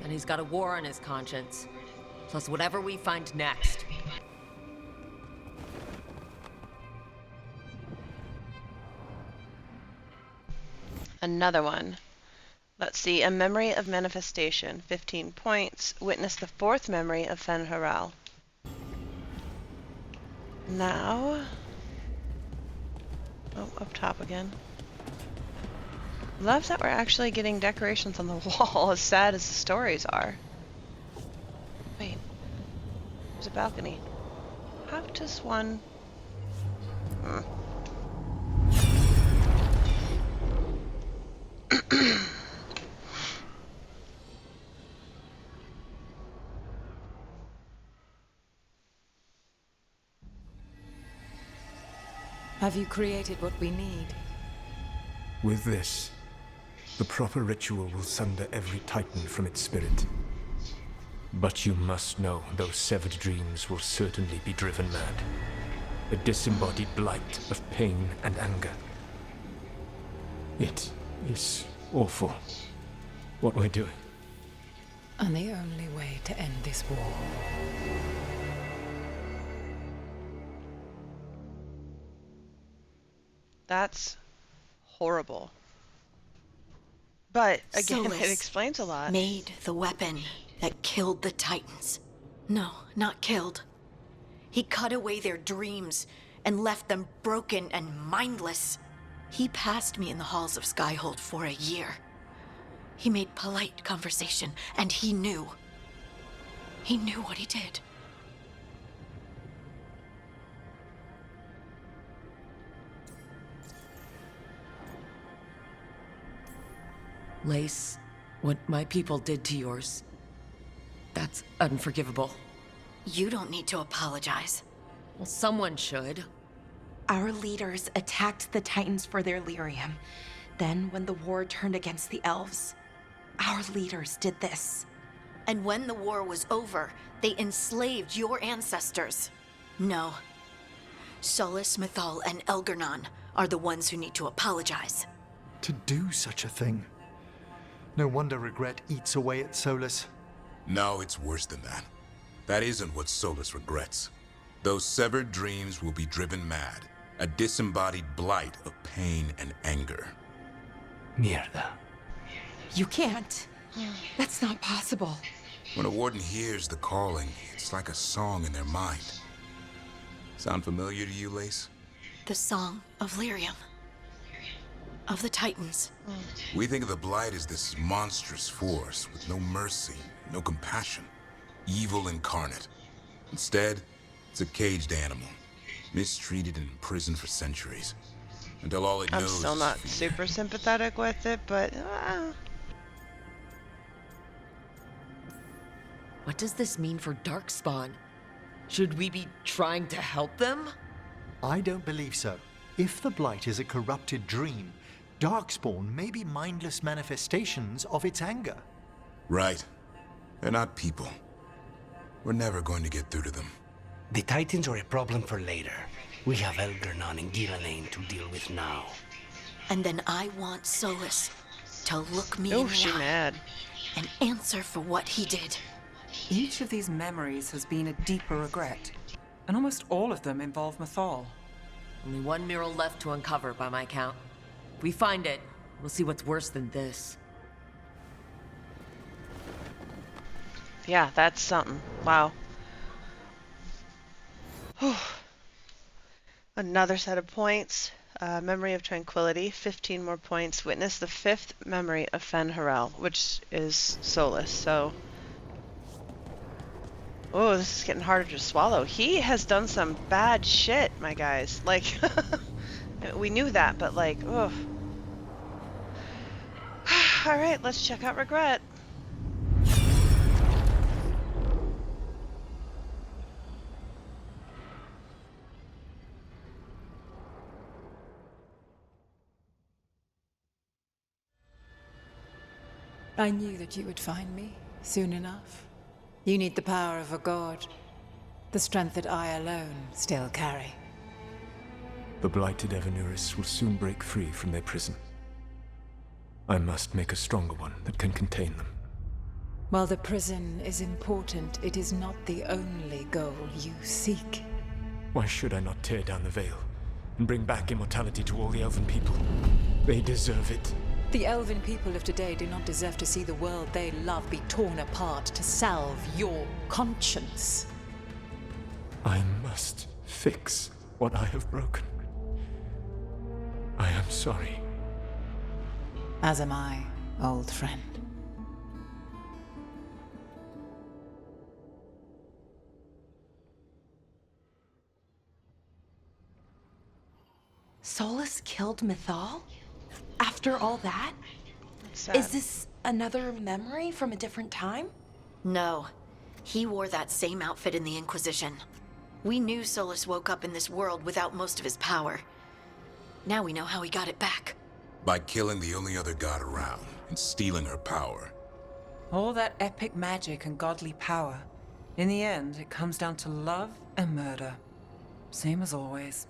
And he's got a war on his conscience. Plus whatever we find next. Another one. Let's see. A memory of manifestation. 15 points. Witness the fourth memory of Fen'Haral. Now... Oh, up top again. Love that we're actually getting decorations on the wall, as sad as the stories are. Wait. There's a balcony. How does one... Have you created what we need? With this, The proper ritual will sunder every Titan from its spirit. But you must know those severed dreams will certainly be driven mad. A disembodied blight of pain and anger. It is awful what we're doing. And the only way to end this war. That's horrible. But again, Solus it explains a lot. Made the weapon that killed the Titans. No, not killed. He cut away their dreams and left them broken and mindless. He passed me in the halls of Skyhold for a year. He made polite conversation, and he knew. He knew what he did. Lace, what my people did to yours, that's unforgivable. You don't need to apologize. Well, someone should. Our leaders attacked the Titans for their lyrium. Then, when the war turned against the elves, our leaders did this. And when the war was over, they enslaved your ancestors. No. Solus, Mythal, and Elgar'nan are the ones who need to apologize. To do such a thing. No wonder regret eats away at Solus. No, it's worse than that. That isn't what Solus regrets. Those severed dreams will be driven mad. A disembodied blight of pain and anger. Mierda. You can't. That's not possible. When a warden hears the calling, it's like a song in their mind. Sound familiar to you, Lace? The song of lyrium. Of the Titans. We think of the Blight as this monstrous force with no mercy, no compassion. Evil incarnate. Instead, it's a caged animal. Mistreated and imprisoned for centuries. Until all it knows I'm still not is fear. super sympathetic with it, but... What does this mean for Darkspawn? Should we be trying to help them? I don't believe so. If the Blight is a corrupted dream, Darkspawn may be mindless manifestations of its anger. Right. They're not people. We're never going to get through to them. The Titans are a problem for later. We have Elgar'nan and Gillian to deal with now. And then I want Solus to look me Oh, in the she eye mad. and answer for what he did. Each of these memories has been a deeper regret, and almost all of them involve Mythal. Only one mural left to uncover by my count. If we find it, we'll see what's worse than this. Yeah, that's something. Wow. Another set of points. Memory of Tranquility, 15 more points. Witness the 5th memory of Fen Harel, which is Solus, so... Oh, this is getting harder to swallow. He has done some bad shit, my guys. Like, we knew that, but like, ugh. Alright, let's check out Regret. I knew that you would find me soon enough. You need the power of a god, the strength that I alone still carry. The blighted Evanuris will soon break free from their prison. I must make a stronger one that can contain them. While the prison is important, it is not the only goal you seek. Why should I not tear down the veil and bring back immortality to all the Elven people? They deserve it. The Elven people of today do not deserve to see the world they love be torn apart to salve your conscience. I must fix what I have broken. I am sorry. As am I, old friend. Solus killed Mythal? After all that? Sad. Is this another memory from a different time? No. He wore that same outfit in the Inquisition. We knew Solus woke up in this world without most of his power. Now we know how he got it back. By killing the only other god around and stealing her power. All that epic magic and godly power. In the end, it comes down to love and murder. Same as always.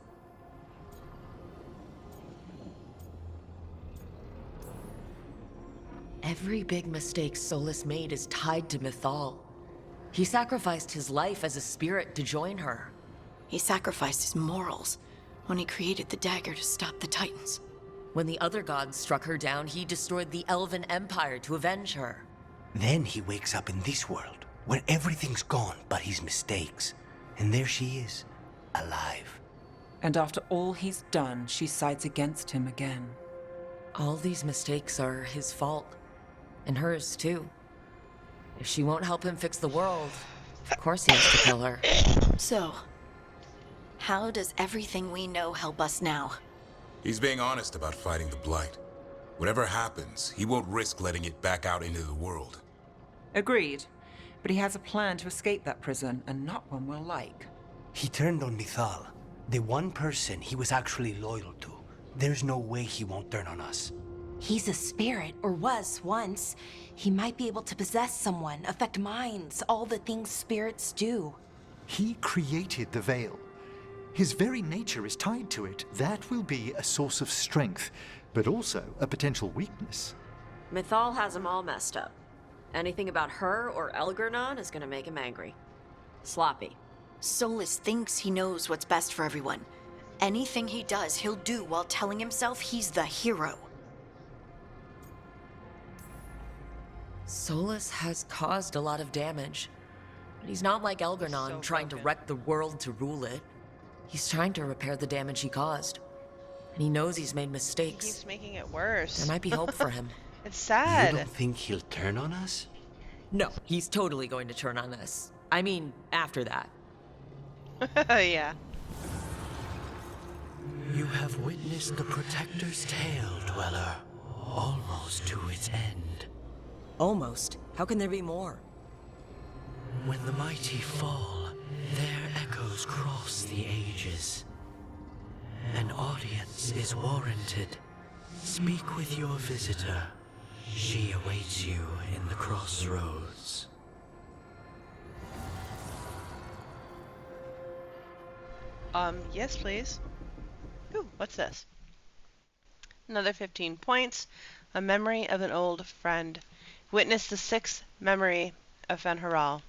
Every big mistake Solus made is tied to Mythal. He sacrificed his life as a spirit to join her. He sacrificed his morals when he created the dagger to stop the Titans. When the other gods struck her down, he destroyed the Elven Empire to avenge her. Then he wakes up in this world, where everything's gone but his mistakes. And there she is, alive. And after all he's done, she sides against him again. All these mistakes are his fault. And hers, too. If she won't help him fix the world, of course he has to kill her. So, how does everything we know help us now? He's being honest about fighting the Blight. Whatever happens, he won't risk letting it back out into the world. Agreed. But he has a plan to escape that prison, and not one we'll like. He turned on Mythal, the one person he was actually loyal to. There's no way he won't turn on us. He's a spirit, or was once. He might be able to possess someone, affect minds, all the things spirits do. He created the Veil. His very nature is tied to it. That will be a source of strength, but also a potential weakness. Mythal has him all messed up. Anything about her or Elgernon is gonna make him angry. Sloppy. Solus thinks he knows what's best for everyone. Anything he does, he'll do while telling himself he's the hero. Solus has caused a lot of damage. But he's not like Elgernon, trying to wreck the world to rule it. He's trying to repair the damage he caused. And he knows he's made mistakes. He keeps making it worse. There might be hope for him. It's sad. You don't think he'll turn on us? No, he's totally going to turn on us. I mean, after that. Yeah. You have witnessed the Protector's tale, Dweller, almost to its end. Almost. How can there be more? When the mighty fall, their echoes cross the ages. An audience is warranted. Speak with your visitor. She awaits you in the crossroads. Yes, please. Ooh, what's this? Another 15 points. A memory of an old friend. Witness the 6th memory of Fen'Haral.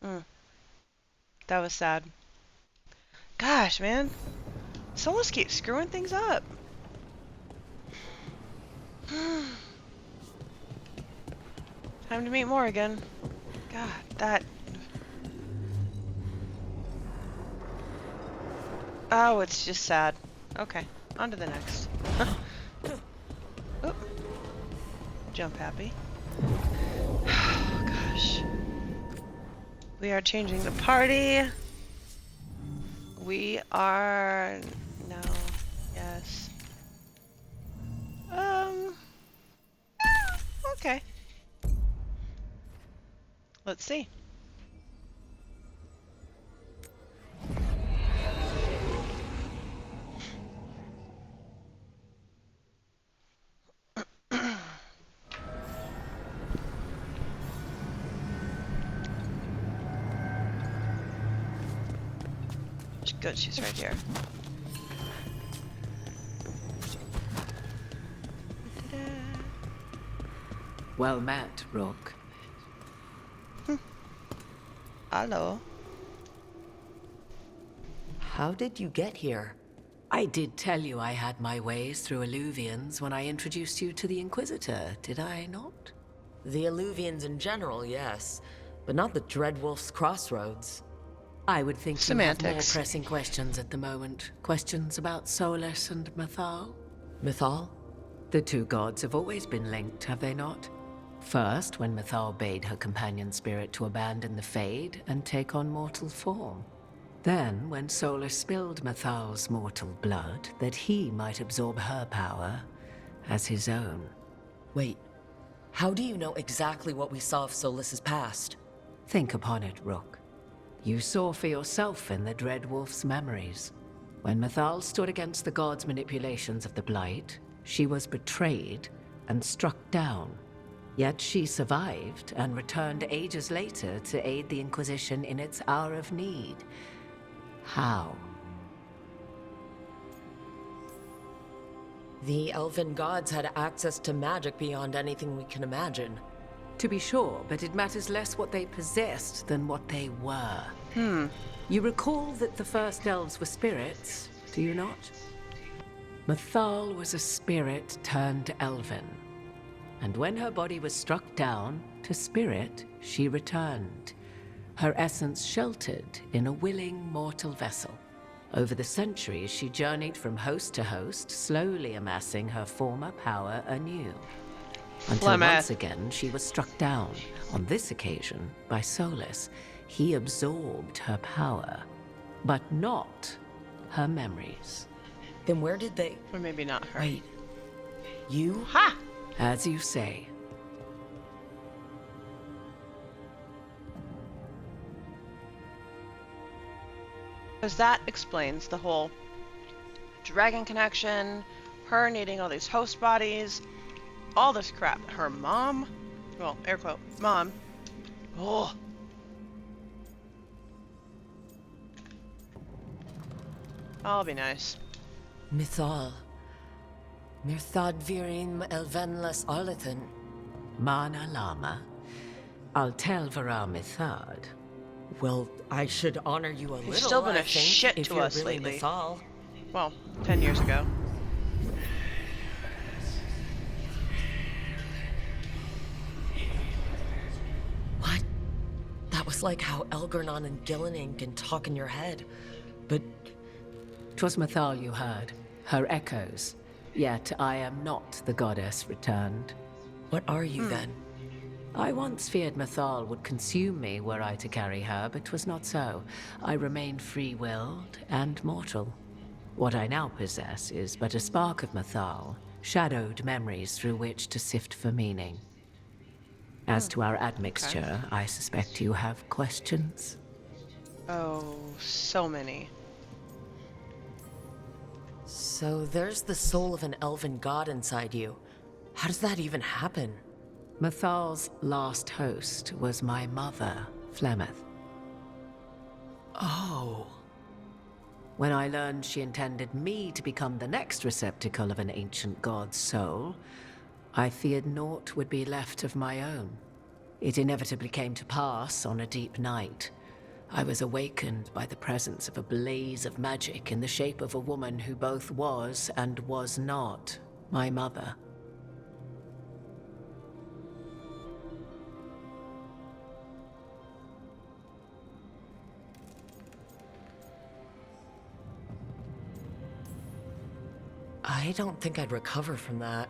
That was sad. Gosh, man. Solus keeps screwing things up. Time to meet Morrigan. God, that... Oh, it's just sad. Okay, on to the next. Oop. Jump happy. Oh, gosh. We are changing the party. We are... No. Yes. Okay. Let's see. Good, she's right here. Well met, Rook. Hello. How did you get here? I did tell you I had my ways through Illuvians when I introduced you to the Inquisitor, did I not? The Illuvians in general, yes. But not the Dreadwolf's Crossroads. I would think Semantics. you have more pressing questions at the moment. Questions about Solus and Mythal? Mythal? The two gods have always been linked, have they not? First, when Mythal bade her companion spirit to abandon the Fade and take on mortal form. Then, when Solus spilled Mythal's mortal blood, that he might absorb her power as his own. Wait, how do you know exactly what we saw of Solus's past? Think upon it, Rook. You saw for yourself in the Dreadwolf's memories. When Mythal stood against the gods' manipulations of the Blight, she was betrayed and struck down. Yet she survived and returned ages later to aid the Inquisition in its hour of need. How? The elven gods had access to magic beyond anything we can imagine. To be sure, but it matters less what they possessed than what they were. You recall that the first elves were spirits, do you not? Mythal was a spirit turned elven. And when her body was struck down, to spirit she returned. Her essence sheltered in a willing mortal vessel. Over the centuries, she journeyed from host to host, slowly amassing her former power anew. Until once again, she was struck down, on this occasion, by Solus. He absorbed her power, but not her memories. Then where did they... Or maybe not her. Wait. You? Ha! As you say. Because that explains the whole dragon connection, her needing all these host bodies, all this crap. Her mom, well, air quote, mom. Oh. I'll be nice. Mythal. Mirthad virin elvenlas arlithan. Mana Lama. I'll tell Vara Mythad. Well, I should honor you a little. You've still been I a think, shit if to you're us really lately. Mythal. Well, 10 years ago. What? That was like how Elgernon and Gillining can talk in your head. But 'twas Mythal you heard, her echoes. Yet I am not the goddess returned. What are you then? I once feared Mythal would consume me were I to carry her, but 'twas not so. I remain free-willed and mortal. What I now possess is but a spark of Mythal, shadowed memories through which to sift for meaning. As to our admixture, I suspect you have questions. Oh, so many. So there's the soul of an elven god inside you. How does that even happen? Mythal's last host was my mother, Flemeth. Oh. When I learned she intended me to become the next receptacle of an ancient god's soul, I feared naught would be left of my own. It inevitably came to pass on a deep night. I was awakened by the presence of a blaze of magic in the shape of a woman who both was and was not my mother. I don't think I'd recover from that.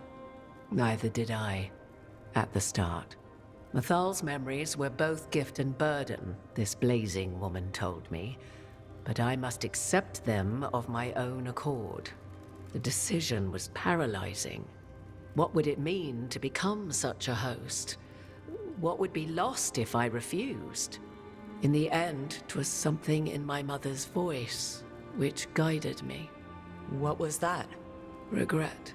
Neither did I, at the start. Mythal's memories were both gift and burden, this blazing woman told me, but I must accept them of my own accord. The decision was paralyzing. What would it mean to become such a host? What would be lost if I refused? In the end, 'twas something in my mother's voice which guided me. What was that? Regret.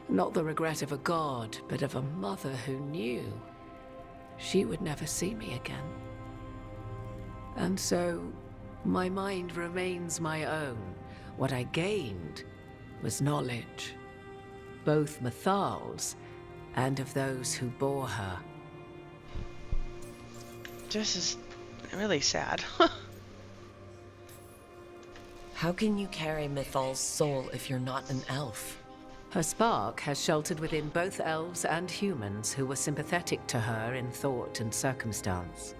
Not the regret of a god, but of a mother who knew she would never see me again. And so, my mind remains my own. What I gained was knowledge, both Mythal's and of those who bore her. This is really sad. How can you carry Mythal's soul if you're not an elf? Her spark has sheltered within both elves and humans who were sympathetic to her in thought and circumstance.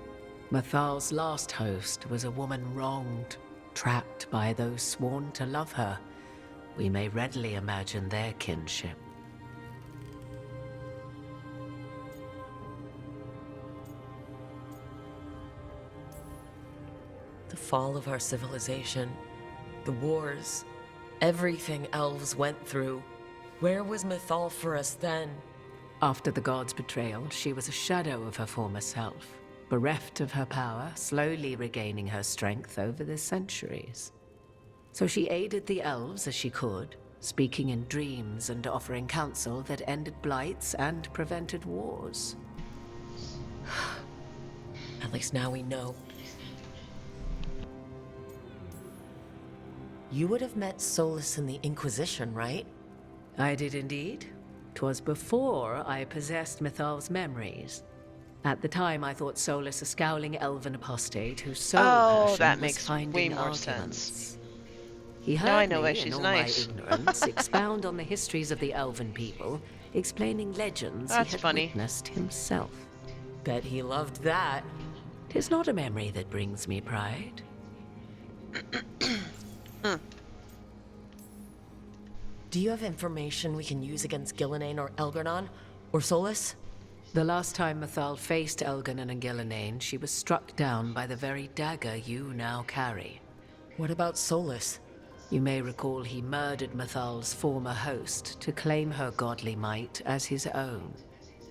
Mythal's last host was a woman wronged, trapped by those sworn to love her. We may readily imagine their kinship. The fall of our civilization, the wars, everything elves went through. Where was Mythal for us then? After the god's betrayal, she was a shadow of her former self, bereft of her power, slowly regaining her strength over the centuries. So she aided the elves as she could, speaking in dreams and offering counsel that ended blights and prevented wars. At least now we know. You would have met Solus in the Inquisition, right? I did indeed. 'Twas before I possessed Mythal's memories. At the time, I thought Solus a scowling elven apostate whose sole passion that was makes finding way more arguments. sense. He heard Now I know me why in she's all nice. my ignorance expound on the histories of the elven people, explaining legends That's he had funny. witnessed himself. Bet he loved that. 'Tis not a memory that brings me pride. Do you have information we can use against Gillenane or Elgernon? Or Solus? The last time Mythal faced Elgernon and Gillenane, she was struck down by the very dagger you now carry. What about Solus? You may recall he murdered Mythal's former host to claim her godly might as his own.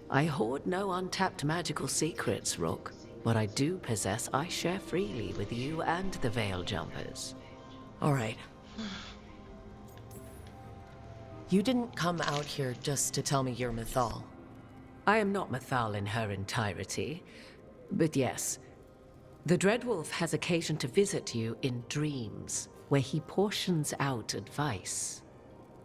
I hoard no untapped magical secrets, Rook. What I do possess, I share freely with you and the Veil Jumpers. All right. You didn't come out here just to tell me you're Mythal. I am not Mythal in her entirety, but yes. The Dreadwolf has occasion to visit you in dreams, where he portions out advice.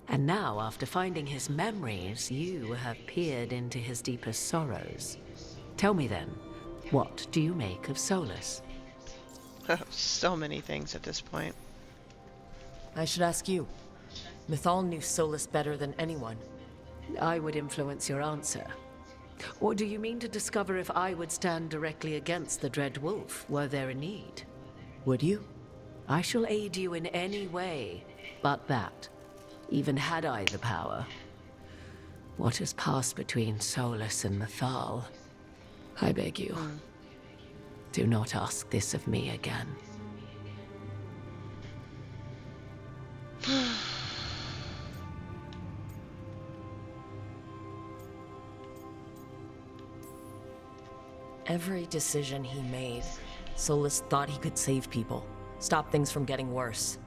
And now, after finding his memories, you have peered into his deepest sorrows. Tell me then, what do you make of Solus? So many things at this point. I should ask you. Mythal knew Solus better than anyone. I would influence your answer. Or do you mean to discover if I would stand directly against the Dread Wolf were there a need? Would you? I shall aid you in any way but that, even had I the power. What has passed between Solus and Mythal? I beg you, do not ask this of me again. Every decision he made, Solus thought he could save people, stop things from getting worse.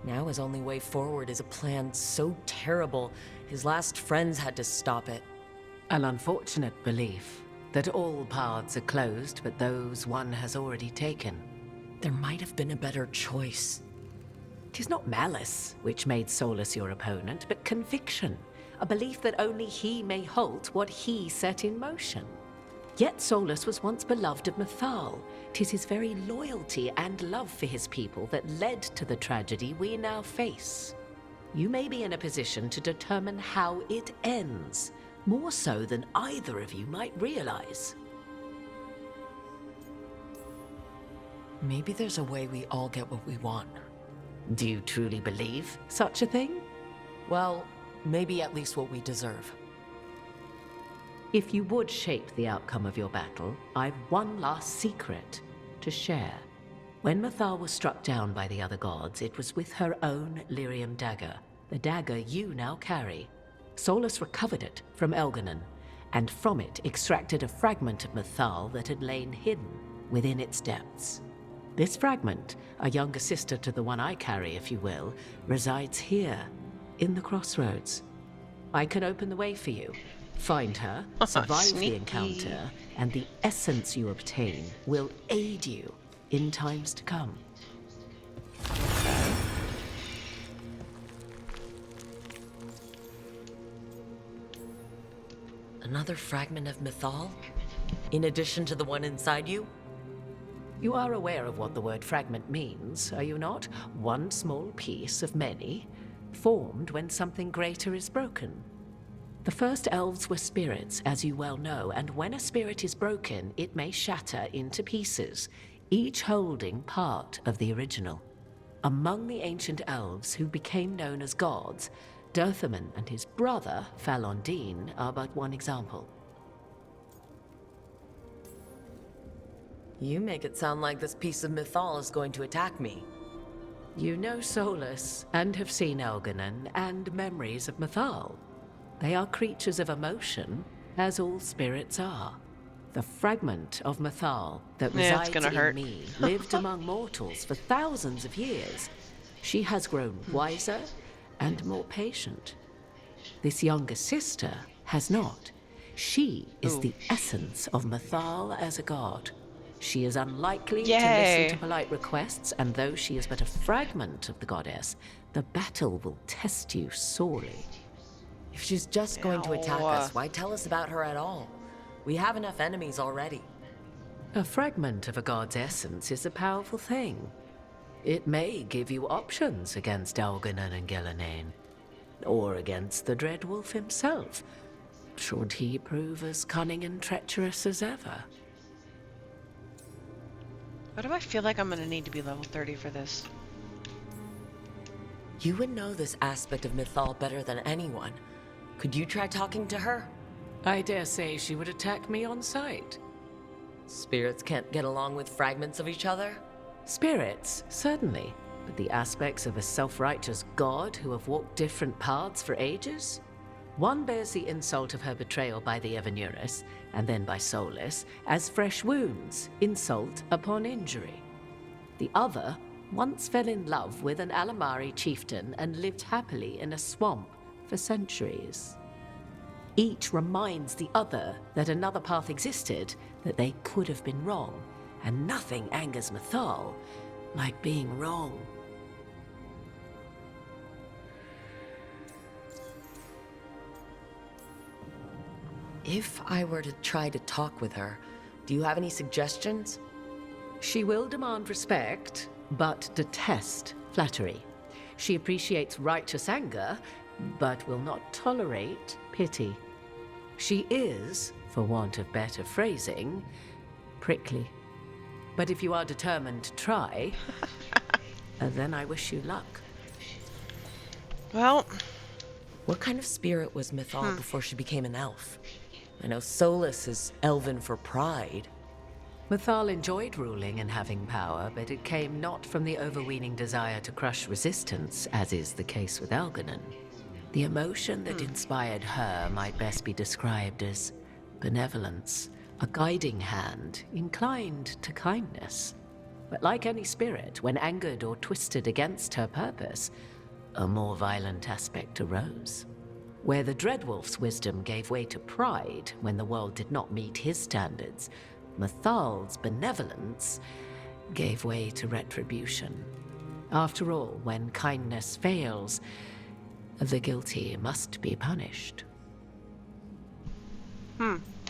Now his only way forward is a plan so terrible, his last friends had to stop it. An unfortunate belief that all paths are closed but those one has already taken. There might have been a better choice. 'Tis not malice which made Solus your opponent, but conviction, a belief that only he may halt what he set in motion. Yet Solus was once beloved of Mythal. 'Tis his very loyalty and love for his people that led to the tragedy we now face. You may be in a position to determine how it ends, more so than either of you might realize. Maybe there's a way we all get what we want. Do you truly believe such a thing? Well, maybe at least what we deserve. If you would shape the outcome of your battle, I've one last secret to share. When Mythal was struck down by the other gods, it was with her own lyrium dagger, the dagger you now carry. Solus recovered it from Elgernon, and from it extracted a fragment of Mythal that had lain hidden within its depths. This fragment, a younger sister to the one I carry, if you will, resides here, in the crossroads. I can open the way for you. Find her, survive the encounter, and the essence you obtain will aid you in times to come. Another fragment of Mythal? In addition to the one inside you? You are aware of what the word fragment means, are you not? One small piece of many, formed when something greater is broken. The first elves were spirits, as you well know, and when a spirit is broken, it may shatter into pieces, each holding part of the original. Among the ancient elves who became known as gods, Dotherman and his brother, Falondine, are but one example. You make it sound like this piece of Mythal is going to attack me. You know Solus, and have seen Elgernon, and memories of Mythal. They are creatures of emotion, as all spirits are. The fragment of Mythal that resides in me lived among mortals for thousands of years. She has grown wiser and more patient. This younger sister has not. She is the essence of Mythal as a god. She is unlikely to listen to polite requests, and though she is but a fragment of the goddess, the battle will test you sorely. If she's just going to attack us, why tell us about her at all? We have enough enemies already. A fragment of a god's essence is a powerful thing. It may give you options against Elganon and Gillenane, or against the Dreadwolf himself, should he prove as cunning and treacherous as ever. Why do I feel like I'm gonna need to be level 30 for this? You would know this aspect of Mythal better than anyone. Could you try talking to her? I dare say she would attack me on sight. Spirits can't get along with fragments of each other? Spirits, certainly. But the aspects of a self-righteous god who have walked different paths for ages? One bears the insult of her betrayal by the Evanuris, and then by Solus, as fresh wounds, insult upon injury. The other once fell in love with an Alamari chieftain and lived happily in a swamp for centuries. Each reminds the other that another path existed, that they could have been wrong, and nothing angers Mythal like being wrong. If I were to try to talk with her, do you have any suggestions? She will demand respect, but detest flattery. She appreciates righteous anger, but will not tolerate pity. She is, for want of better phrasing, prickly. But if you are determined to try, then I wish you luck. Well... What kind of spirit was Mythal before she became an elf? I know Solus is elven for pride. Mythal enjoyed ruling and having power, but it came not from the overweening desire to crush resistance, as is the case with Elganon. The emotion that inspired her might best be described as benevolence, a guiding hand inclined to kindness. But like any spirit, when angered or twisted against her purpose, a more violent aspect arose. Where the Dreadwolf's wisdom gave way to pride when the world did not meet his standards, Mythal's benevolence gave way to retribution. After all, when kindness fails, the guilty must be punished.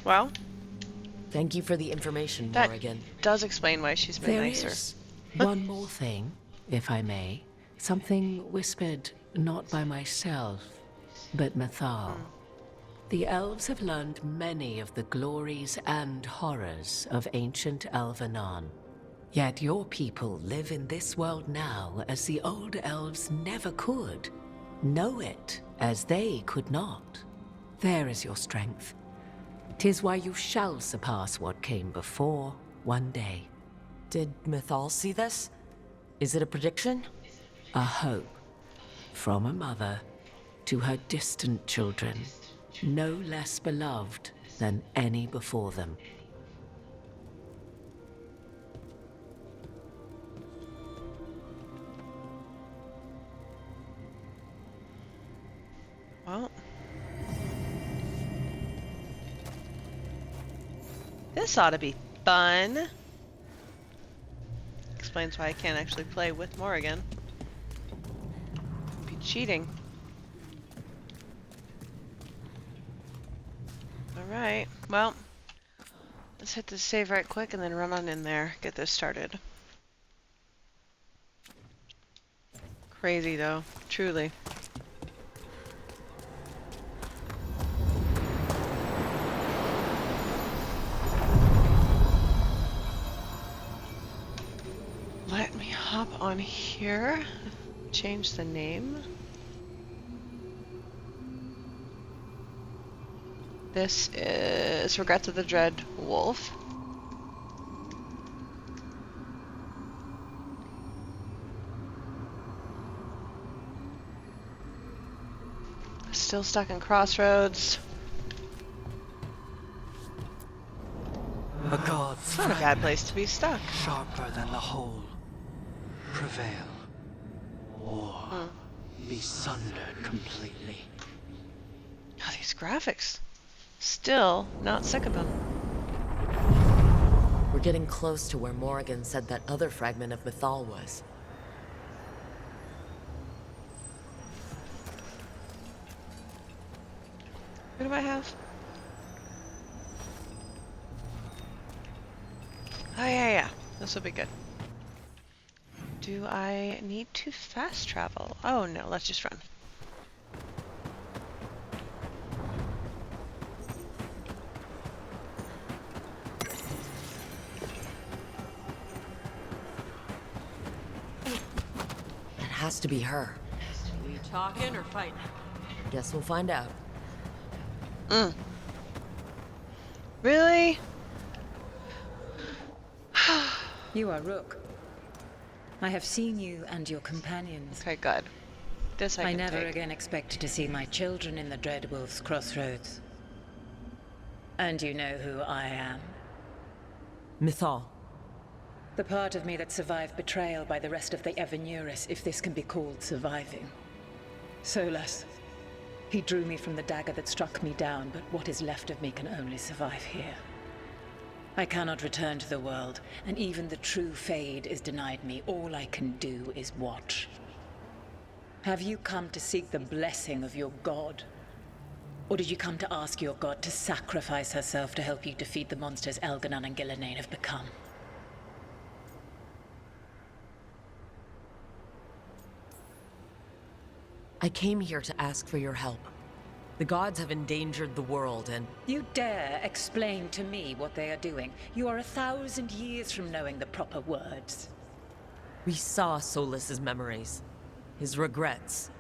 Well... Thank you for the information, that Morrigan. Does explain why she's been nicer. There is one more thing, if I may. Something whispered not by myself, but Mythal. The elves have learned many of the glories and horrors of ancient Elvenon. Yet your people live in this world now as the old elves never could. Know it as they could not. There is your strength. 'Tis why you shall surpass what came before one day. Did Mythal see this? Is it a prediction? A hope from a mother to her distant children, no less beloved than any before them. Well... This ought to be fun. Explains why I can't actually play with Morrigan. Be cheating. Alright, well, let's hit the save right quick and then run on in there, get this started. Crazy though, truly. Let me hop on here, change the name. This is Regrets of the Dread Wolf. Still stuck in Crossroads. A god's It's not a bad place to be stuck. sharper than the whole. Prevail. or be sundered completely. Oh, these graphics. Still not sick of them. We're getting close to where Morrigan said that other fragment of Mythal was. What do I have? Oh, yeah. This will be good. Do I need to fast travel? Oh, no. Let's just run. It has to be her. We talking or fighting? Guess we'll find out. Really? You are Rook. I have seen you and your companions. Okay, good. This I can never take. again expect to see my children in the Dreadwolf's crossroads. And you know who I am. Mythal. The part of me that survived betrayal by the rest of the Evanuris, if this can be called surviving. Solas. He drew me from the dagger that struck me down, but what is left of me can only survive here. I cannot return to the world, and even the true Fade is denied me. All I can do is watch. Have you come to seek the blessing of your god? Or did you come to ask your god to sacrifice herself to help you defeat the monsters Elganon and Gillenane have become? I came here to ask for your help. The gods have endangered the world and... You dare explain to me what they are doing? You are 1,000 years from knowing the proper words. We saw Solas's memories. His regrets.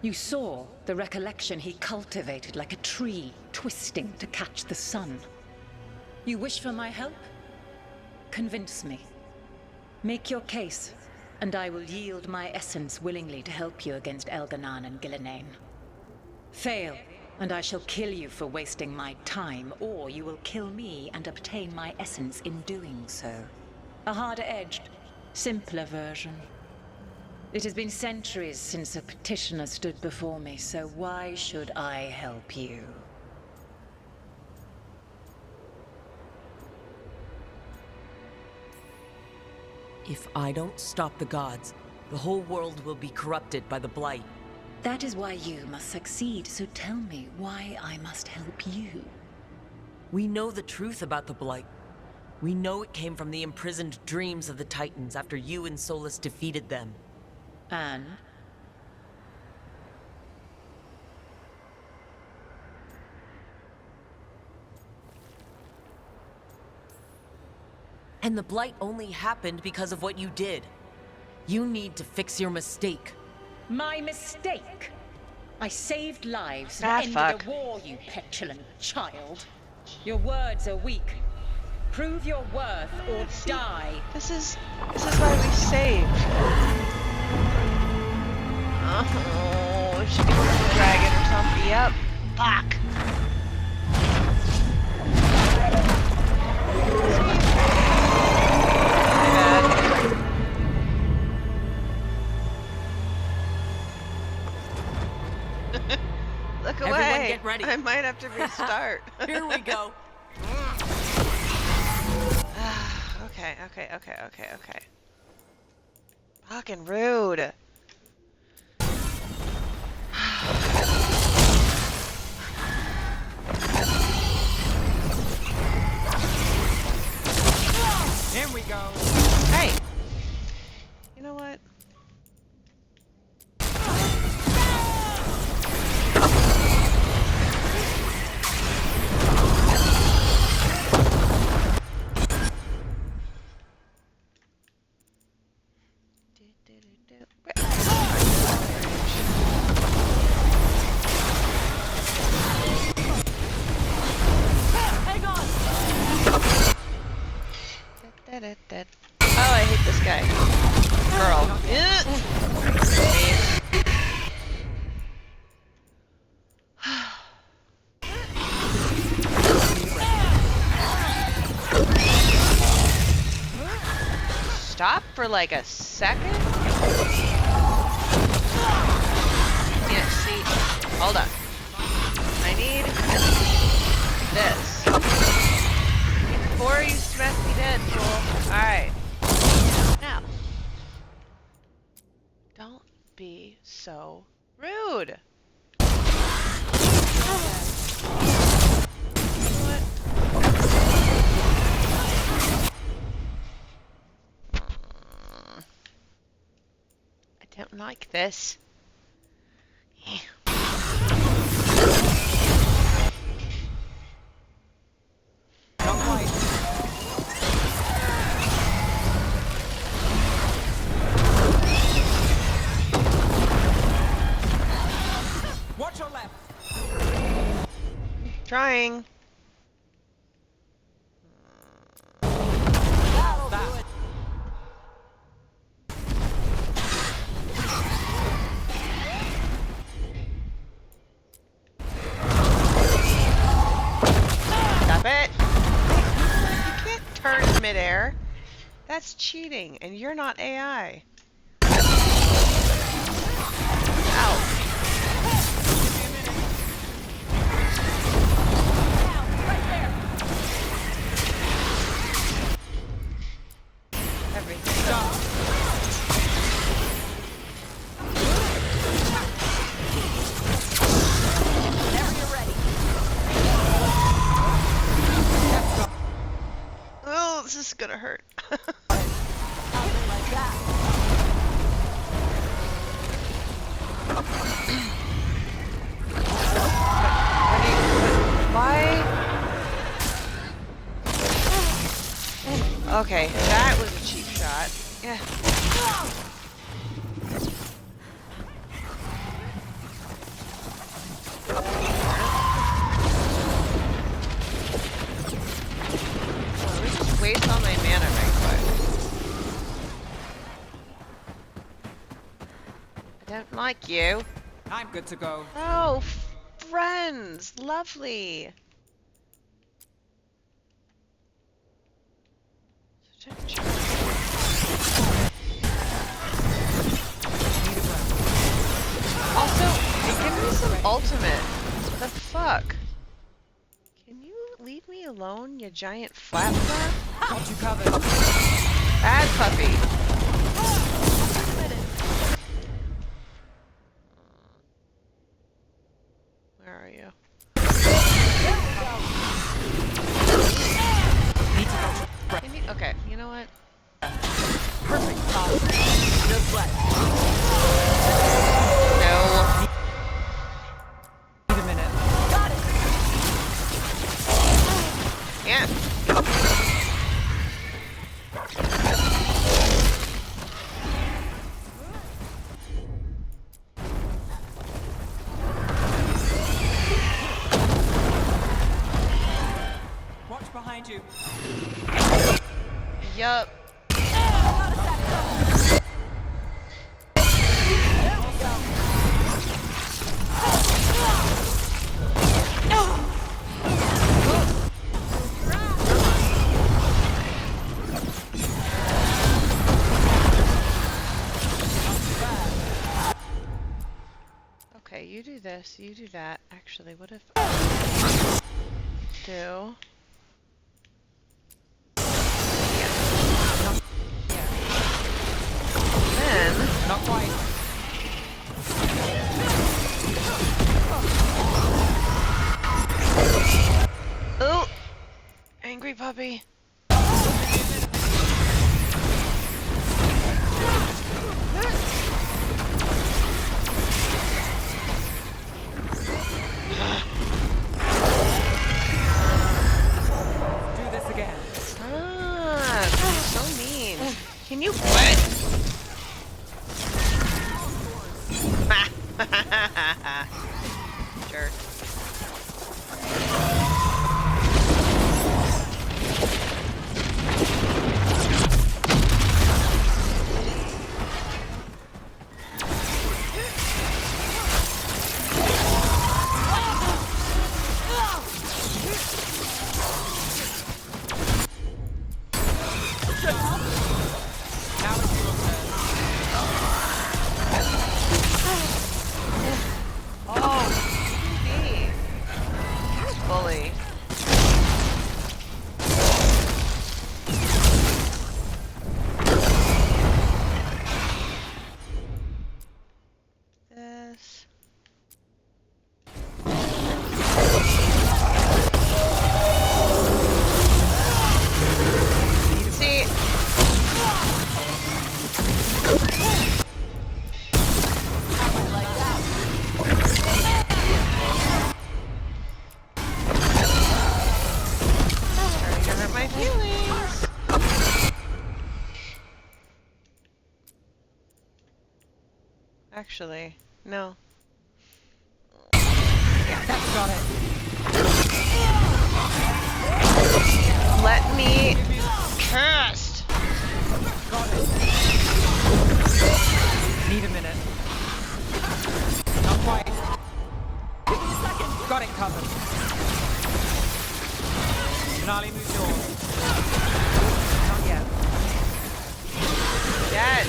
You saw the recollection he cultivated like a tree, twisting to catch the sun. You wish for my help? Convince me. Make your case, and I will yield my essence willingly to help you against Elganon and Gillenane. Fail, and I shall kill you for wasting my time, or you will kill me and obtain my essence in doing so. A harder-edged, simpler version. It has been centuries since a petitioner stood before me, so why should I help you? If I don't stop the gods, the whole world will be corrupted by the Blight. That is why you must succeed, so tell me why I must help you. We know the truth about the Blight. We know it came from the imprisoned dreams of the Titans after you and Solas defeated them. And? And the Blight only happened because of what you did. You need to fix your mistake. My mistake? I saved lives and ended a war, you petulant child. Your words are weak. Prove your worth or die. This is why we saved. Oh, she could be a dragon or something. Yep. Fuck. Look away. Everyone get ready. I might have to restart. Here we go. Okay. Fucking rude. Here we go. Hey. You know what? Oh, I hate this guy. Girl. Stop for like a second? Hold on. I need this. Before you smack me dead, fool. Alright. Now. Don't be so rude. What? I don't like this. Watch your left. Trying. Stop it. You can't turn in midair. That's cheating, and you're not AI. Ow. Everything. Whenever you're ready. Oh, this is gonna hurt. Why? Okay, that was a cheap shot. Yeah. Let me just waste all my mana right quick. I don't like you. I'm good to go. Oh, friends! Lovely! Also, give me some ultimate. The fuck? Can you leave me alone, you giant flapper? Got you covered. Bad puppy. Where are you? Okay, you know what? Perfect. Just left. No. Need a minute. Got it. Yeah. Watch behind you. Yup. Okay, you do this, you do that. Actually, what if I do? Then Not quite. oh, angry puppy. Do this again. Ah, that's so mean. Can you quit? Jerk. moly. This. See? Starting to hurt my feelings. Actually, no. That's got it. Let me cast. Got it. Need a minute. Not quite. Got it covered. Finale moves yours. Not yet. Yes.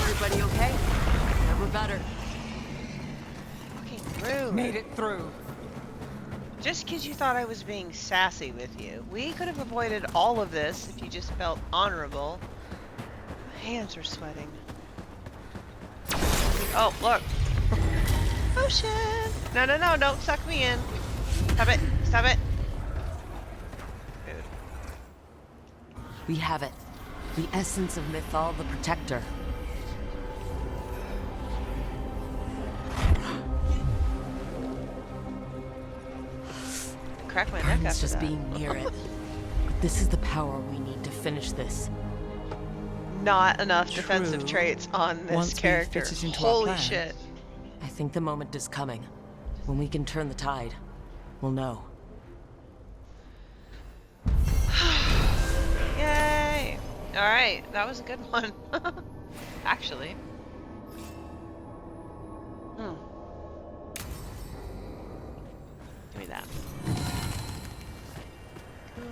Everybody okay? Never better. Fucking rude. Made it through. Just because you thought I was being sassy with you. We could have avoided all of this if you just felt honorable. My hands are sweating. Oh, look. Potion! No, no, no, don't suck me in. Stop it. Stop it. Dude. We have it. The essence of Mythal the Protector. Crack my neck It's after just that. being near it. But this is the power we need to finish this. Not enough defensive True. traits on this Once we character. fit it into our Holy plan, shit. I think the moment is coming. When we can turn the tide, we'll know. Yay! Alright, that was a good one. Actually. Give me that. Cool.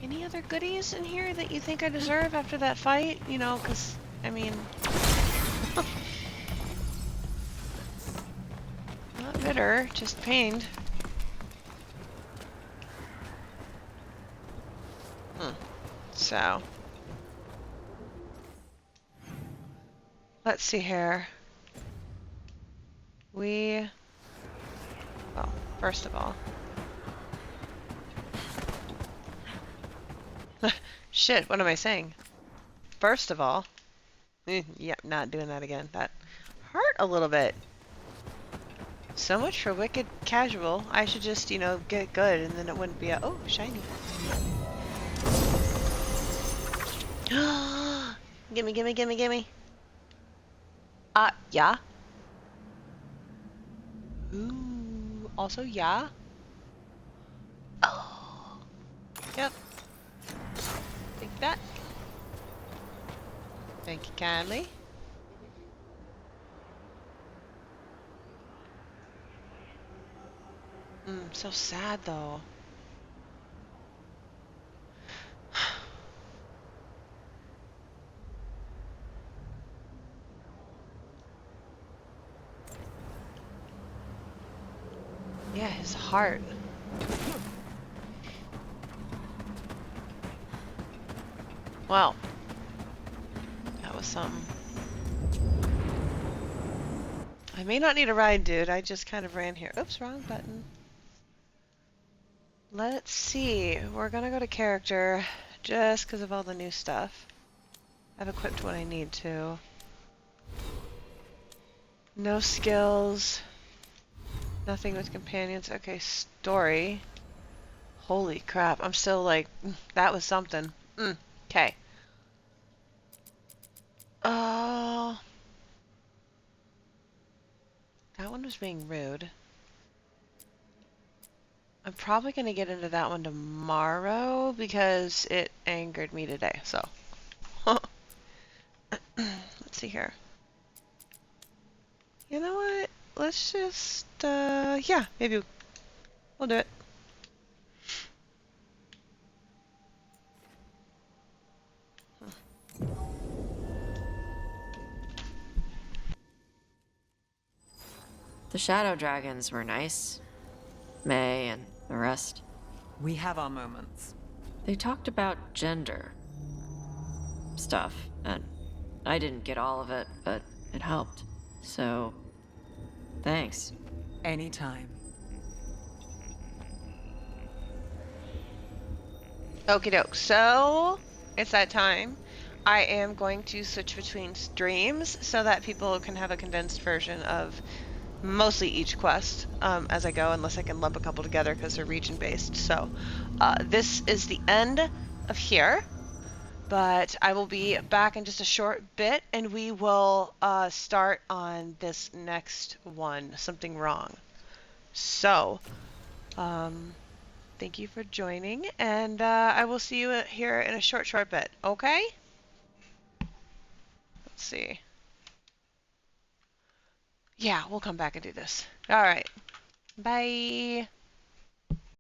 Any other goodies in here that you think I deserve after that fight? You know, because, I mean... Not bitter, just pained. So... Let's see here. Well, first of all... Shit, what am I saying? First of all... Yep, not doing that again. That hurt a little bit. So much for wicked casual. I should just, you know, get good and then it wouldn't be a... Oh, shiny. Gimme, gimme, gimme, gimme. Yeah. Ooh, also yeah. Oh. Yep. Take that. Thank you kindly. So sad though. Yeah, his heart. Wow. That was something. I may not need a ride, dude. I just kind of ran here. Oops, wrong button. Let's see. We're gonna go to character just because of all the new stuff. I've equipped what I need to. No skills. Nothing with companions. Okay, story. Holy crap. I'm still like, that was something. Okay. Oh. That one was being rude. I'm probably going to get into that one tomorrow because it angered me today, so. Let's see here. You know what? Let's just, yeah, maybe we'll do it. The shadow dragons were nice. May and the rest. We have our moments. They talked about gender stuff, and I didn't get all of it, but it helped. So, thanks. Anytime. Okie doke. So, it's that time. I am going to switch between streams so that people can have a condensed version of mostly each quest as I go, unless I can lump a couple together because they're region-based. So, this is the end of here, but I will be back in just a short bit, and we will start on this next one, Something Wrong. So, thank you for joining, and I will see you here in a short bit, okay? Let's see. Yeah, we'll come back and do this. All right. Bye.